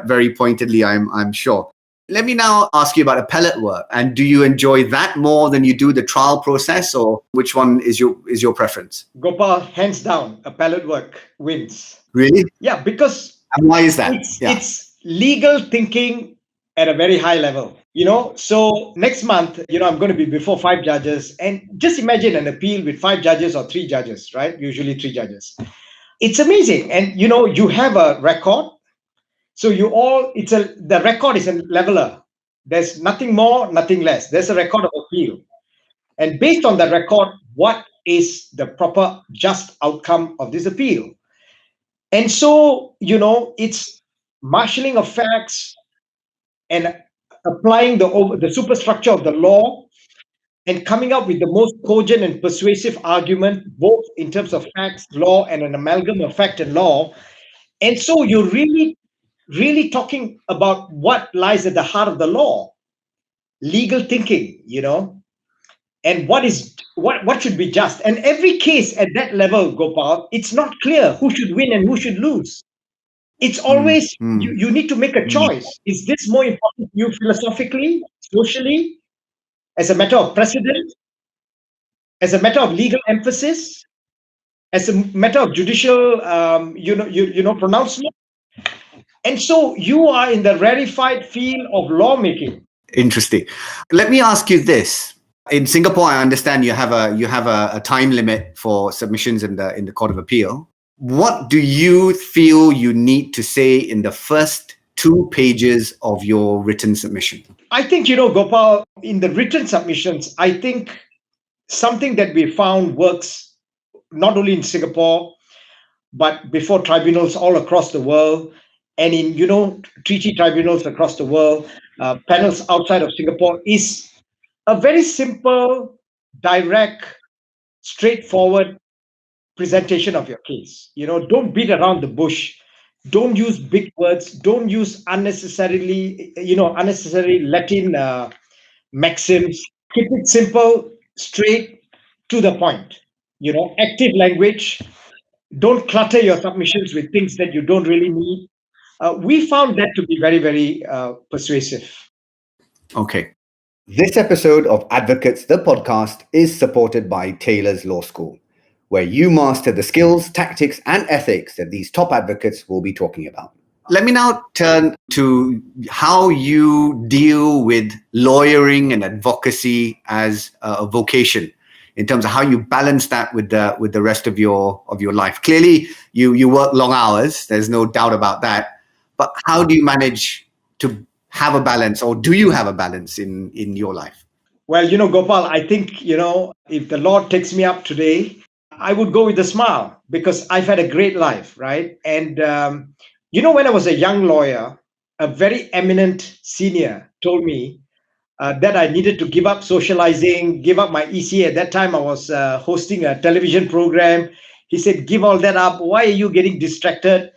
very pointedly, I'm sure. Let me now ask you about appellate work. And do you enjoy that more than you do the trial process, or which one is your preference? Gopal, hands down, appellate work wins. Really? Yeah, because and why is that? It's legal thinking at a very high level. So next month, I'm going to be before 5 judges, and just imagine an appeal with 5 judges or 3 judges, right? Usually 3 judges. It's amazing. And you have a record. So the record is a leveler. There's nothing more, nothing less. There's a record of appeal. And based on that record, what is the proper just outcome of this appeal? And so, it's marshalling of facts and applying the superstructure of the law and coming up with the most cogent and persuasive argument, both in terms of facts, law, and an amalgam of fact and law. And so you're really, really talking about what lies at the heart of the law, legal thinking, and what should be just. And every case at that level, Gopal, it's not clear who should win and who should lose. It's always you need to make a choice. Is this more important to you philosophically, socially, as a matter of precedent, as a matter of legal emphasis, as a matter of judicial pronouncement? And so you are in the rarefied field of lawmaking. Interesting. Let me ask you this. In Singapore, I understand you have a time limit for submissions in the Court of Appeal. What do you feel you need to say in the first 2 pages of your written submission? I think, Gopal, in the written submissions, I think something that we found works not only in Singapore, but before tribunals all across the world, and in, treaty tribunals across the world, panels outside of Singapore, is a very simple, direct, straightforward presentation of your case. Don't beat around the bush. Don't use big words. Don't use unnecessary Latin maxims. Keep it simple, straight, to the point. Active language. Don't clutter your submissions with things that you don't really need. We found that to be very, very persuasive. Okay. This episode of Advocates, the podcast, is supported by Taylor's Law School, where you master the skills, tactics, and ethics that these top advocates will be talking about. Let me now turn to how you deal with lawyering and advocacy as a vocation, in terms of how you balance that with the rest of your life. Clearly, you work long hours. There's no doubt about that. But how do you manage to have a balance, or do you have a balance in your life? Well, Gopal, I think, if the Lord takes me up today, I would go with a smile, because I've had a great life, right? And, when I was a young lawyer, a very eminent senior told me that I needed to give up socializing, give up my ECA. At that time, I was hosting a television program. He said, give all that up. Why are you getting distracted?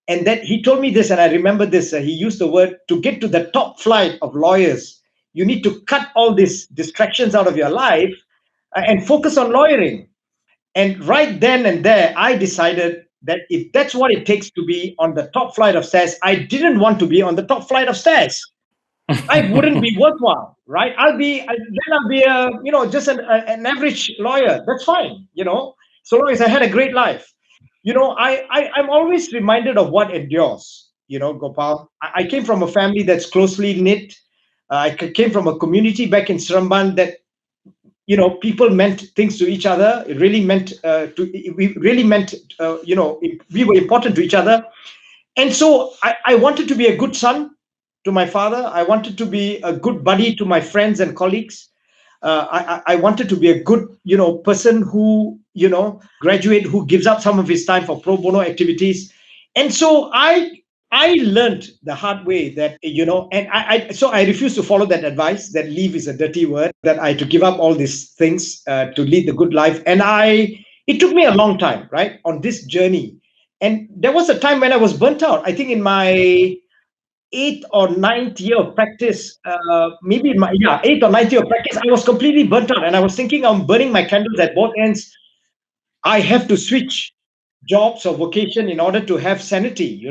And then he told me this, and I remember this. He used the word, to get to the top flight of lawyers, you need to cut all these distractions out of your life and focus on lawyering. And right then and there, I decided that if that's what it takes to be on the top flight of stairs, I didn't want to be on the top flight of stairs. I wouldn't be worthwhile, right? I'll be just an average lawyer. That's fine, so long as I had a great life. I'm always reminded of what endures, Gopal. I came from a family that's closely knit. I came from a community back in Seremban that, people meant things to each other. It really meant, we were important to each other. And so I wanted to be a good son to my father. I wanted to be a good buddy to my friends and colleagues. I wanted to be a good, person who, graduate, who gives up some of his time for pro bono activities. And so I learned the hard way that, and so I refused to follow that advice, that leave is a dirty word, that I had to give up all these things to lead the good life. And it took me a long time, right, on this journey. And there was a time when I was burnt out. I think in my 8th or 9th year of practice, 8th or 9th year of practice, I was completely burnt out. And I was thinking, I'm burning my candles at both ends. I have to switch jobs or vocation in order to have sanity,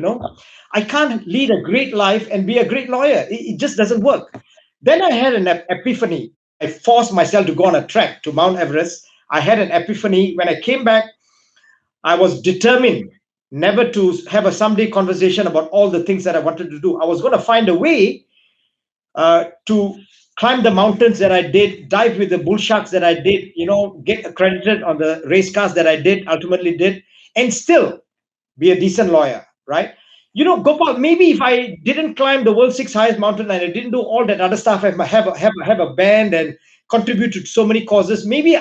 I can't lead a great life and be a great lawyer. It just doesn't work. Then I had an epiphany. I forced myself to go on a trek to Mount Everest. I had an epiphany. When I came back, I was determined never to have a someday conversation about all the things that I wanted to do. I was going to find a way to climb the mountains that I did, dive with the bull sharks that I did, get accredited on the race cars that I did, ultimately did, and still be a decent lawyer, right? Gopal, maybe if I didn't climb the world's sixth highest mountain and I didn't do all that other stuff, I have a band and contribute to so many causes, maybe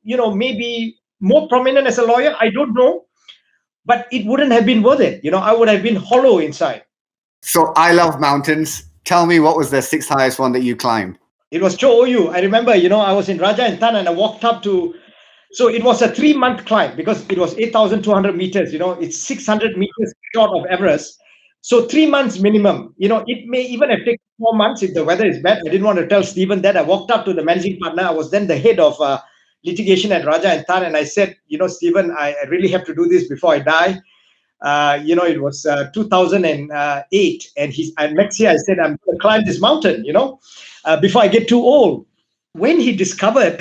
maybe more prominent as a lawyer, I don't know, but it wouldn't have been worth it. I would have been hollow inside. So I love mountains. Tell me, what was the sixth highest one that you climbed? It was Cho Oyu. I remember, I was in Raja and Tan and I walked up to, so it was a 3-month climb because it was 8,200 meters, it's 600 meters short of Everest. So 3 months minimum, it may even have taken 4 months if the weather is bad. I didn't want to tell Stephen that. I walked up to the managing partner. I was then the head of litigation at Raja and Tan. And I said, Stephen, I really have to do this before I die. It was 2008. And next year I said, I'm going to climb this mountain, before I get too old. When he discovered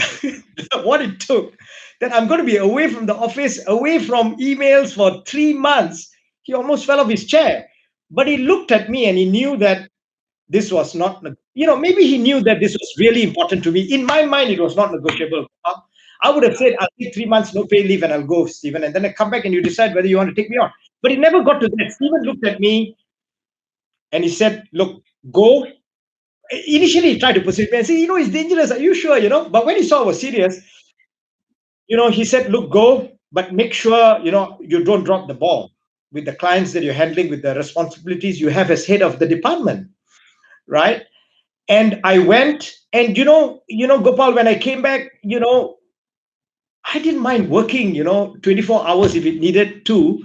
what it took, that I'm going to be away from the office, away from emails for 3 months, he almost fell off his chair. But he looked at me and he knew that this was not, maybe he knew that this was really important to me. In my mind, it was not negotiable. I would have said, I'll take 3 months, no pay leave, and I'll go, Stephen. And then I come back and you decide whether you want to take me on. But it never got to that. Stephen looked at me and he said, look, go. Initially, he tried to persuade me and say, it's dangerous. Are you sure? But when he saw I was serious, he said, look, go, but make sure, you don't drop the ball with the clients that you're handling, with the responsibilities you have as head of the department, right? And I went, and Gopal, when I came back, I didn't mind working, 24 hours if it needed to,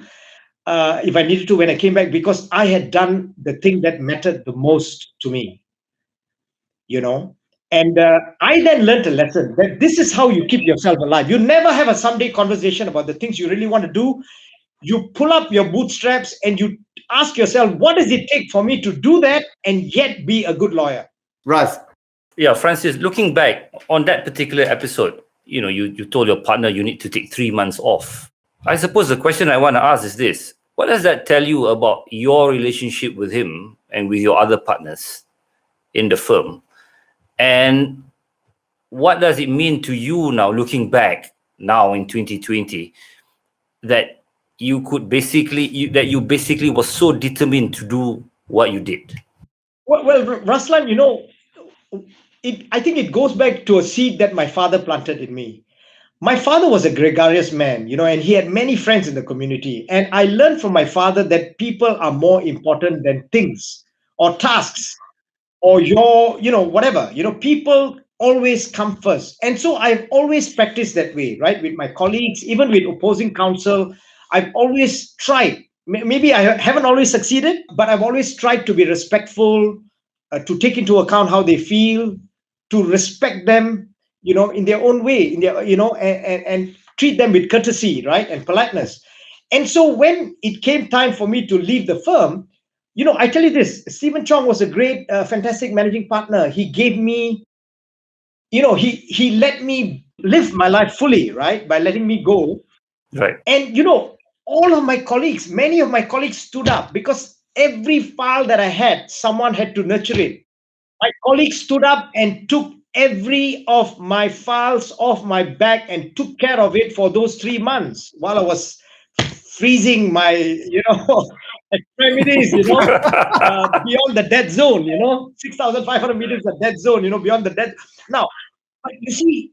if I needed to when I came back, because I had done the thing that mattered the most to me, And I then learned a lesson that this is how you keep yourself alive. You never have a someday conversation about the things you really want to do. You pull up your bootstraps and you ask yourself, what does it take for me to do that and yet be a good lawyer? Raz. Yeah, Francis, looking back on that particular episode, you told your partner you need to take 3 months off. I suppose the question I want to ask is this. What does that tell you about your relationship with him and with your other partners in the firm? And what does it mean to you now, looking back now in 2020, that you basically was so determined to do what you did? Well, Ruslan, I think it goes back to a seed that my father planted in me. My father was a gregarious man, and he had many friends in the community. And I learned from my father that people are more important than things or tasks or your, whatever. People always come first. And so I've always practiced that way, right? With my colleagues, even with opposing counsel, I've always tried. Maybe I haven't always succeeded, but I've always tried to be respectful, to take into account how they feel, to respect them, in their own way, in their, and treat them with courtesy, right, and politeness. And so when it came time for me to leave the firm, I tell you this, Stephen Chong was a great, fantastic managing partner. He gave me, he let me live my life fully, right, by letting me go. Right. And, all of my colleagues, many of my colleagues stood up because every file that I had, someone had to nurture it. My colleagues stood up and took every of my files off my back and took care of it for those 3 months while I was freezing my, extremities, beyond the dead zone, 6,500 meters of dead zone, beyond the dead. Now, but you see,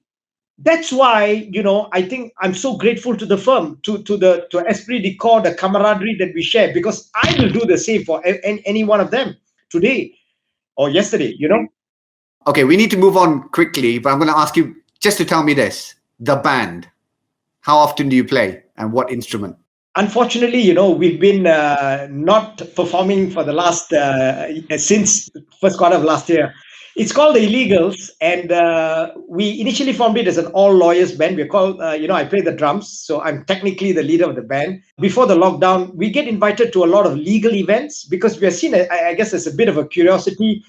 that's why, I think I'm so grateful to the firm, to Esprit de Corps, the camaraderie that we share, because I will do the same for any one of them today or yesterday, Okay, we need to move on quickly, but I'm going to ask you just to tell me this. The band, how often do you play and what instrument? Unfortunately, we've been not performing for the last, since first quarter of last year. It's called the Illegals, and we initially formed it as an all-lawyers band. We're called, I play the drums, so I'm technically the leader of the band. Before the lockdown, we get invited to a lot of legal events because we are seen, I guess, as a bit of a curiosity.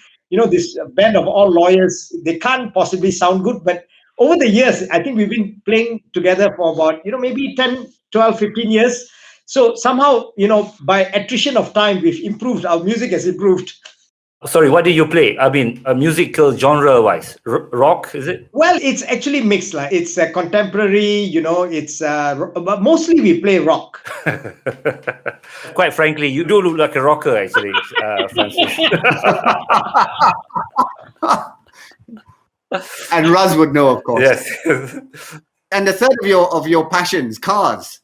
This band of all lawyers, they can't possibly sound good, but over the years, I think we've been playing together for about, maybe 10, 12, 15 years. So somehow, by attrition of time, we've improved. Our music has improved. Sorry, what did you play? I mean, a musical genre-wise, rock, is it? Well, it's actually mixed. Like it's contemporary, but mostly we play rock. Quite frankly, you do look like a rocker, actually, Francis. And Raz would know, of course. Yes. And the third of your passions, cars.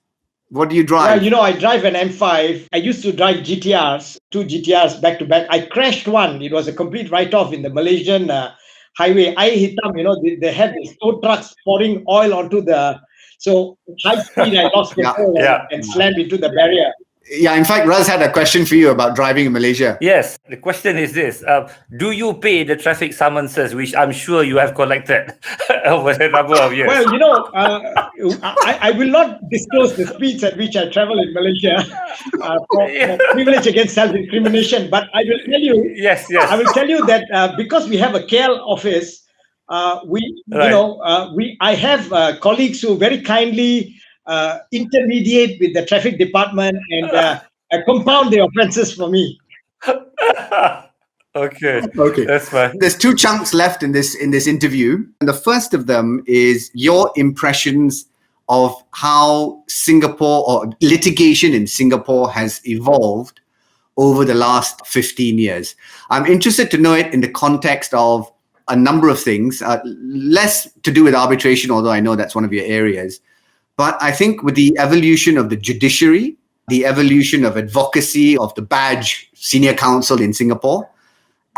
What do you drive? Well, I drive an M5. I used to drive GTRs, two GTRs back to back. I crashed one. It was a complete write-off in the Malaysian highway. I hit them, they had these tow trucks pouring oil onto so high speed, I lost control and slammed into the barrier. Yeah, in fact, Raz had a question for you about driving in Malaysia. Yes, the question is this. Do you pay the traffic summonses, which I'm sure you have collected over a number of years? Well, I will not disclose the speeds at which I travel in Malaysia for privilege against self-incrimination, but I will tell you, I will tell you that because we have a KL office, I have colleagues who very kindly intermediate with the traffic department and compound the offences for me. Okay, that's fine. There's two chunks left in this interview, and the first of them is your impressions of how Singapore or litigation in Singapore has evolved over the last 15 years. I'm interested to know it in the context of a number of things, less to do with arbitration, although I know that's one of your areas. But I think with the evolution of the judiciary, the evolution of advocacy, of the badge senior counsel in Singapore,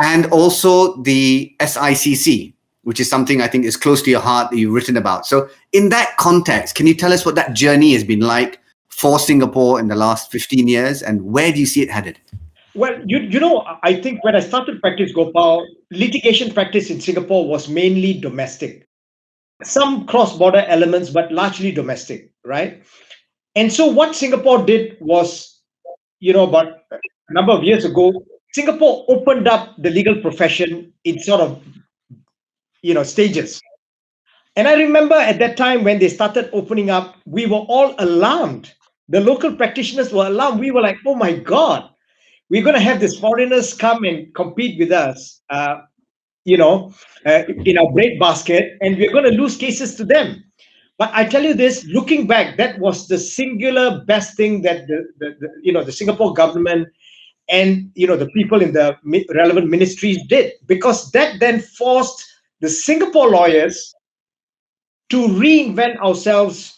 and also the SICC, which is something I think is close to your heart that you've written about. So in that context, can you tell us what that journey has been like for Singapore in the last 15 years, and where do you see it headed? Well, I think when I started practice, Gopal, litigation practice in Singapore was mainly domestic. Some cross-border elements, but largely domestic, right? And so what Singapore did was, about a number of years ago, Singapore opened up the legal profession in sort of, stages. And I remember at that time when they started opening up, we were all alarmed. The local practitioners were alarmed. We were like, oh my God, we're going to have these foreigners come and compete with us. In our breadbasket, and we're going to lose cases to them. But I tell you this, looking back, that was the singular best thing that the Singapore government and the people in the relevant ministries did, because that then forced the Singapore lawyers to reinvent ourselves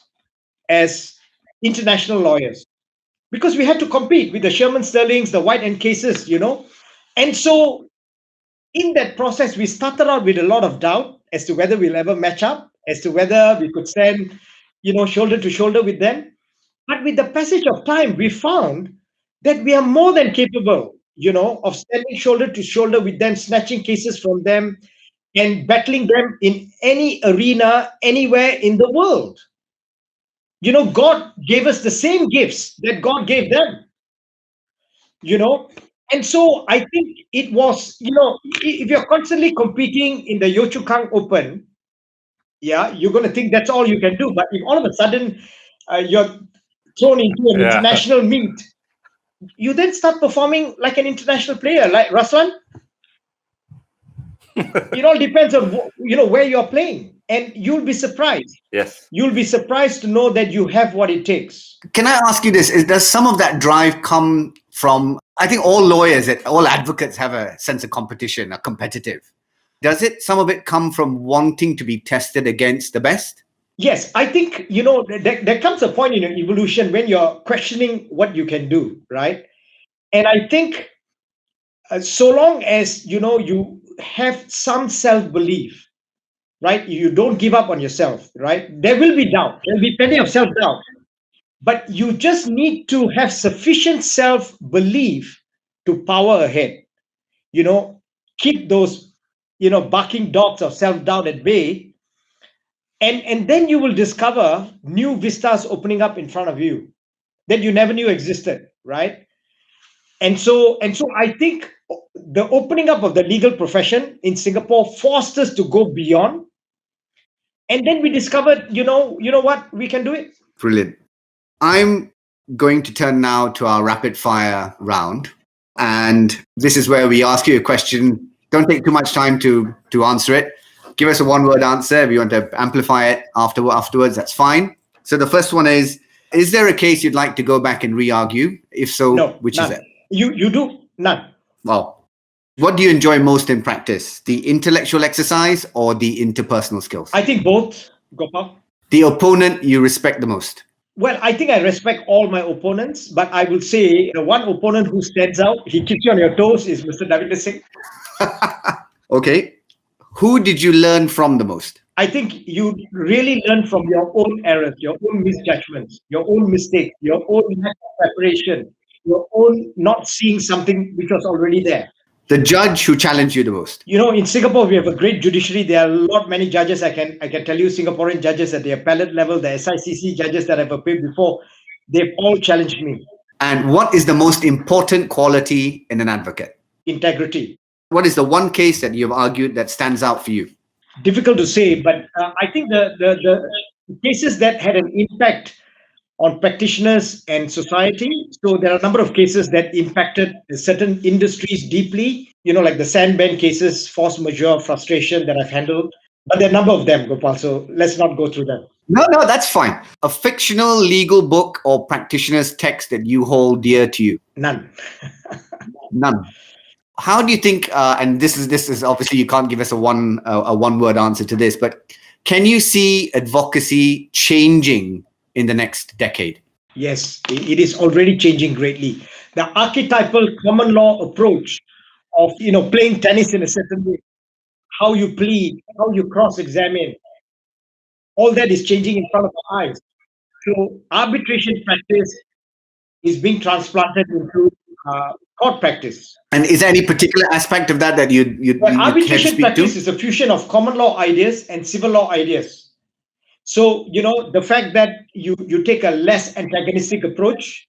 as international lawyers, because we had to compete with the Sherman Sterlings, the White and cases, and so in that process, we started out with a lot of doubt as to whether we'll ever match up, as to whether we could stand, shoulder to shoulder with them. But with the passage of time, we found that we are more than capable, of standing shoulder to shoulder with them, snatching cases from them, and battling them in any arena, anywhere in the world. God gave us the same gifts that God gave them, And so I think it was, if you're constantly competing in the Yio Chu Kang Open, you're going to think that's all you can do. But if all of a sudden you're thrown into an international meet, you then start performing like an international player, like Ruslan. It all depends on where you're playing, and you'll be surprised. Yes, you'll be surprised to know that you have what it takes. Can I ask you this? Does some of that drive come from? I think all lawyers, all advocates have a sense of competition, are competitive. Does some of it come from wanting to be tested against the best? Yes, I think, there comes a point in your evolution when you're questioning what you can do, right? And I think so long as, you have some self-belief, right? You don't give up on yourself, right? There will be doubt. There will be plenty of self-doubt. But you just need to have sufficient self-belief to power ahead. Keep those, barking dogs of self-doubt at bay. And then you will discover new vistas opening up in front of you that you never knew existed, right? And so I think the opening up of the legal profession in Singapore forced us to go beyond. And then we discovered, what, we can do it. Brilliant. I'm going to turn now to our rapid fire round. And this is where we ask you a question. Don't take too much time to answer it. Give us a one-word answer. If you want to amplify it afterwards, that's fine. So the first one is there a case you'd like to go back and re-argue? If so, No, which none. is it? You do? None. Well, what do you enjoy most in practice? The intellectual exercise or the interpersonal skills? I think both, Gopal. The opponent you respect the most? Well, I think I respect all my opponents, but I will say the one opponent who stands out, he keeps you on your toes, is Mr. David Singh. Okay. Who did you learn from the most? I think you really learn from your own errors, your own misjudgments, your own mistakes, your own lack of preparation, your own not seeing something which was already there. The judge who challenged you the most? You know, in Singapore, we have a great judiciary. There are many judges. I can tell you, Singaporean judges at the appellate level, the SICC judges that I've appeared before, they've all challenged me. And what is the most important quality in an advocate? Integrity. What is the one case that you've argued that stands out for you? Difficult to say, but I think the cases that had an impact on practitioners and society. So there are a number of cases that impacted certain industries deeply, you know, like the Seremban cases, force majeure, frustration that I've handled. But there are a number of them, Gopal, so let's not go through them. No, that's fine. A fictional legal book or practitioner's text that you hold dear to you? None. None. How do you think, and this is obviously you can't give us a one-word answer to this, but can you see advocacy changing in the next decade? Yes, it is already changing greatly. The archetypal common law approach of, you know, playing tennis in a certain way, how you plead, how you cross-examine, all that is changing in front of our eyes. So arbitration practice is being transplanted into court practice. And is there any particular aspect of that you arbitration speak practice to? is a fusion of common law ideas and civil law ideas. So, you know, the fact that you take a less antagonistic approach,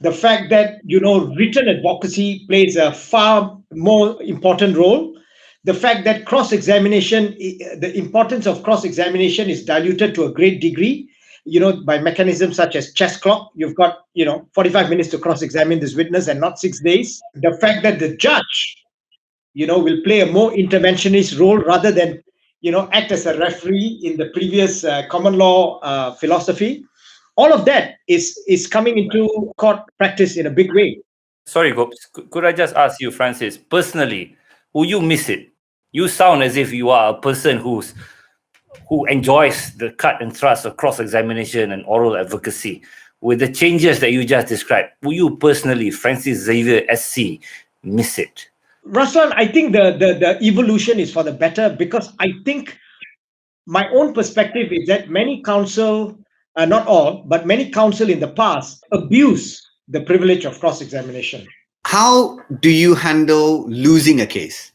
the fact that, you know, written advocacy plays a far more important role, the fact that cross-examination, the importance of cross-examination is diluted to a great degree, you know, by mechanisms such as chess clock. You've got, you know, 45 minutes to cross-examine this witness and not 6 days. The fact that the judge, you know, will play a more interventionist role rather than, you know, act as a referee in the previous common law philosophy. All of that is coming into court practice in a big way. Sorry, Gops, could I just ask you, Francis, personally, will you miss it? You sound as if you are a person who enjoys the cut and thrust of cross-examination and oral advocacy. With the changes that you just described, will you personally, Francis Xavier SC, miss it? Ruslan, I think the evolution is for the better, because I think my own perspective is that many counsel, not all, but many counsel in the past abuse the privilege of cross-examination. How do you handle losing a case?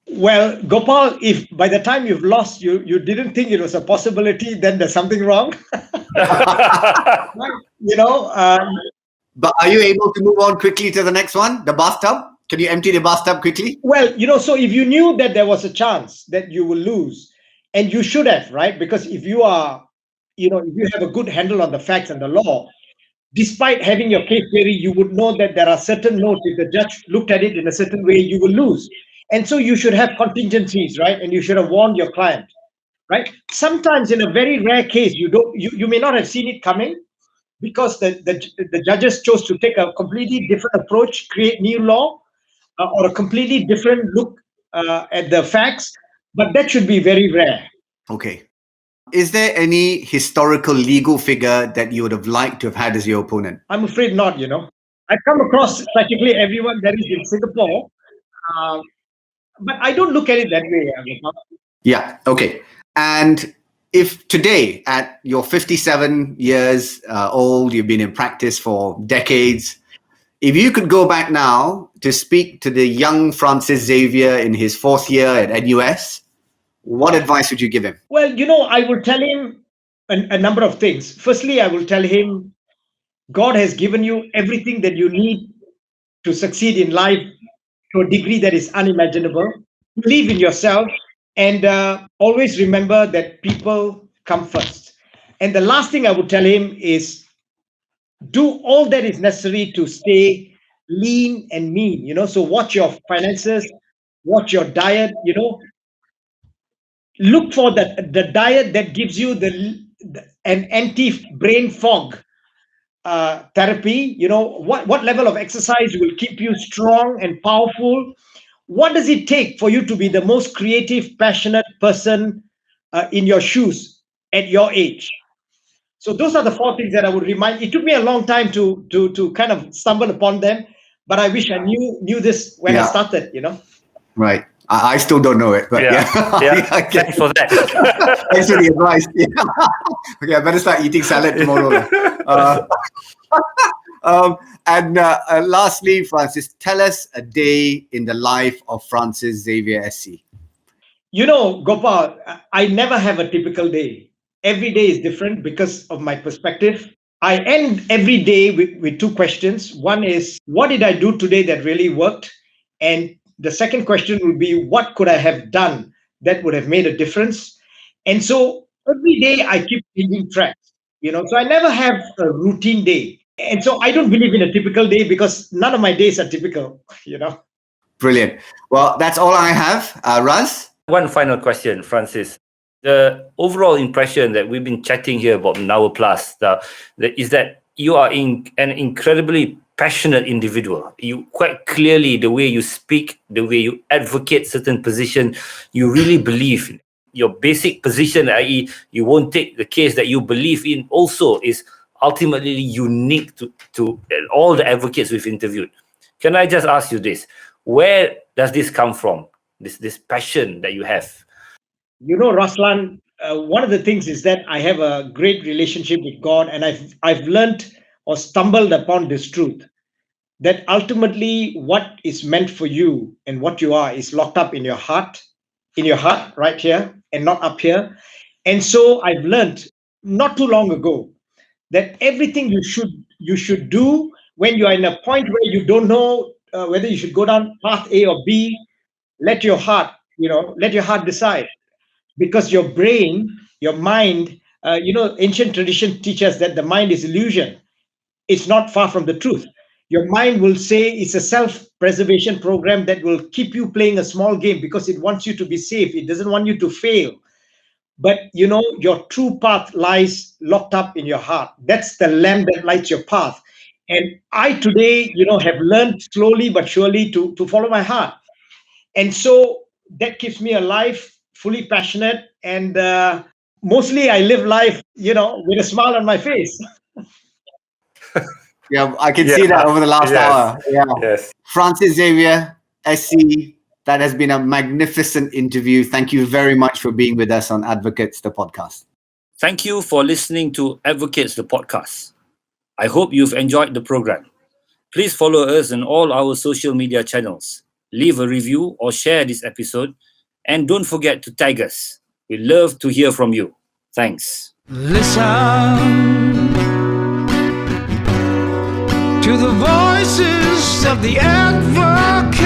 Well, Gopal, if by the time you've lost, you didn't think it was a possibility, then there's something wrong. You know. But are you able to move on quickly to the next one? The bathtub? Can you empty the bathtub quickly? Well, you know, so if you knew that there was a chance that you will lose, and you should have, right? Because if you are, you know, if you have a good handle on the facts and the law, despite having your case theory, you would know that there are certain notes. If the judge looked at it in a certain way, you will lose. And so you should have contingencies, right? And you should have warned your client, right? Sometimes in a very rare case, you may not have seen it coming because the judges chose to take a completely different approach, create new law, or a completely different look at the facts. But that should be very rare. Okay. Is there any historical legal figure that you would have liked to have had as your opponent? I'm afraid not, you know. I've come across practically everyone that is in Singapore. But I don't look at it that way. Yeah, okay. And if today, at your 57 years old, you've been in practice for decades, if you could go back now to speak to the young Francis Xavier in his 4th year at NUS, what advice would you give him? Well, you know, I will tell him a number of things. Firstly, I will tell him God has given you everything that you need to succeed in life to a degree that is unimaginable. Believe in yourself, and always remember that people come first. And the last thing I would tell him is do all that is necessary to stay lean and mean, so watch your finances, watch your diet, look for the diet that gives you an anti-brain fog therapy. What level of exercise will keep you strong and powerful? What does it take for you to be the most creative, passionate person in your shoes at your age? So those are the 4 things that I would remind. It took me a long time to kind of stumble upon them, but I wish I knew this when I started. Right. I still don't know it, but yeah. Thanks for that. Thanks for the advice. Yeah. Okay, I better start eating salad tomorrow. And lastly, Francis, tell us a day in the life of Francis Xavier SC. Gopal, I never have a typical day. Every day is different because of my perspective. I end every day with 2 questions. One is, what did I do today that really worked? And the second question would be, what could I have done that would have made a difference? And so every day I keep changing tracks, so I never have a routine day. And so I don't believe in a typical day because none of my days are typical, Brilliant. Well, that's all I have. Raz? One final question, Francis. The overall impression that we've been chatting here about an hour plus is that you are an incredibly passionate individual. You quite clearly, the way you speak, the way you advocate certain position, you really believe in your basic position, i.e. you won't take the case that you believe in, also is ultimately unique to all the advocates we've interviewed. Can I just ask you this? Where does this come from? This passion that you have? Raslan, one of the things is that I have a great relationship with God, and I've learned or stumbled upon this truth that ultimately what is meant for you and what you are is locked up in your heart right here and not up here. And so I've learned not too long ago that everything you should do when you are in a point where you don't know whether you should go down path A or B, let your heart decide. Because your brain, your mind, ancient tradition teaches that the mind is illusion. It's not far from the truth. Your mind will say it's a self-preservation program that will keep you playing a small game because it wants you to be safe. It doesn't want you to fail. But, your true path lies locked up in your heart. That's the lamp that lights your path. And I today, have learned slowly but surely to follow my heart. And so that keeps me alive, fully passionate, and mostly I live life, with a smile on my face. Yeah, I can see that over the last hour. Yeah. Yes. Francis Xavier SC, that has been a magnificent interview. Thank you very much for being with us on Advocates, the podcast. Thank you for listening to Advocates, the podcast. I hope you've enjoyed the program. Please follow us on all our social media channels. Leave a review or share this episode. And don't forget to tag us. We'd love to hear from you. Thanks. Listen to the voices of the advocate.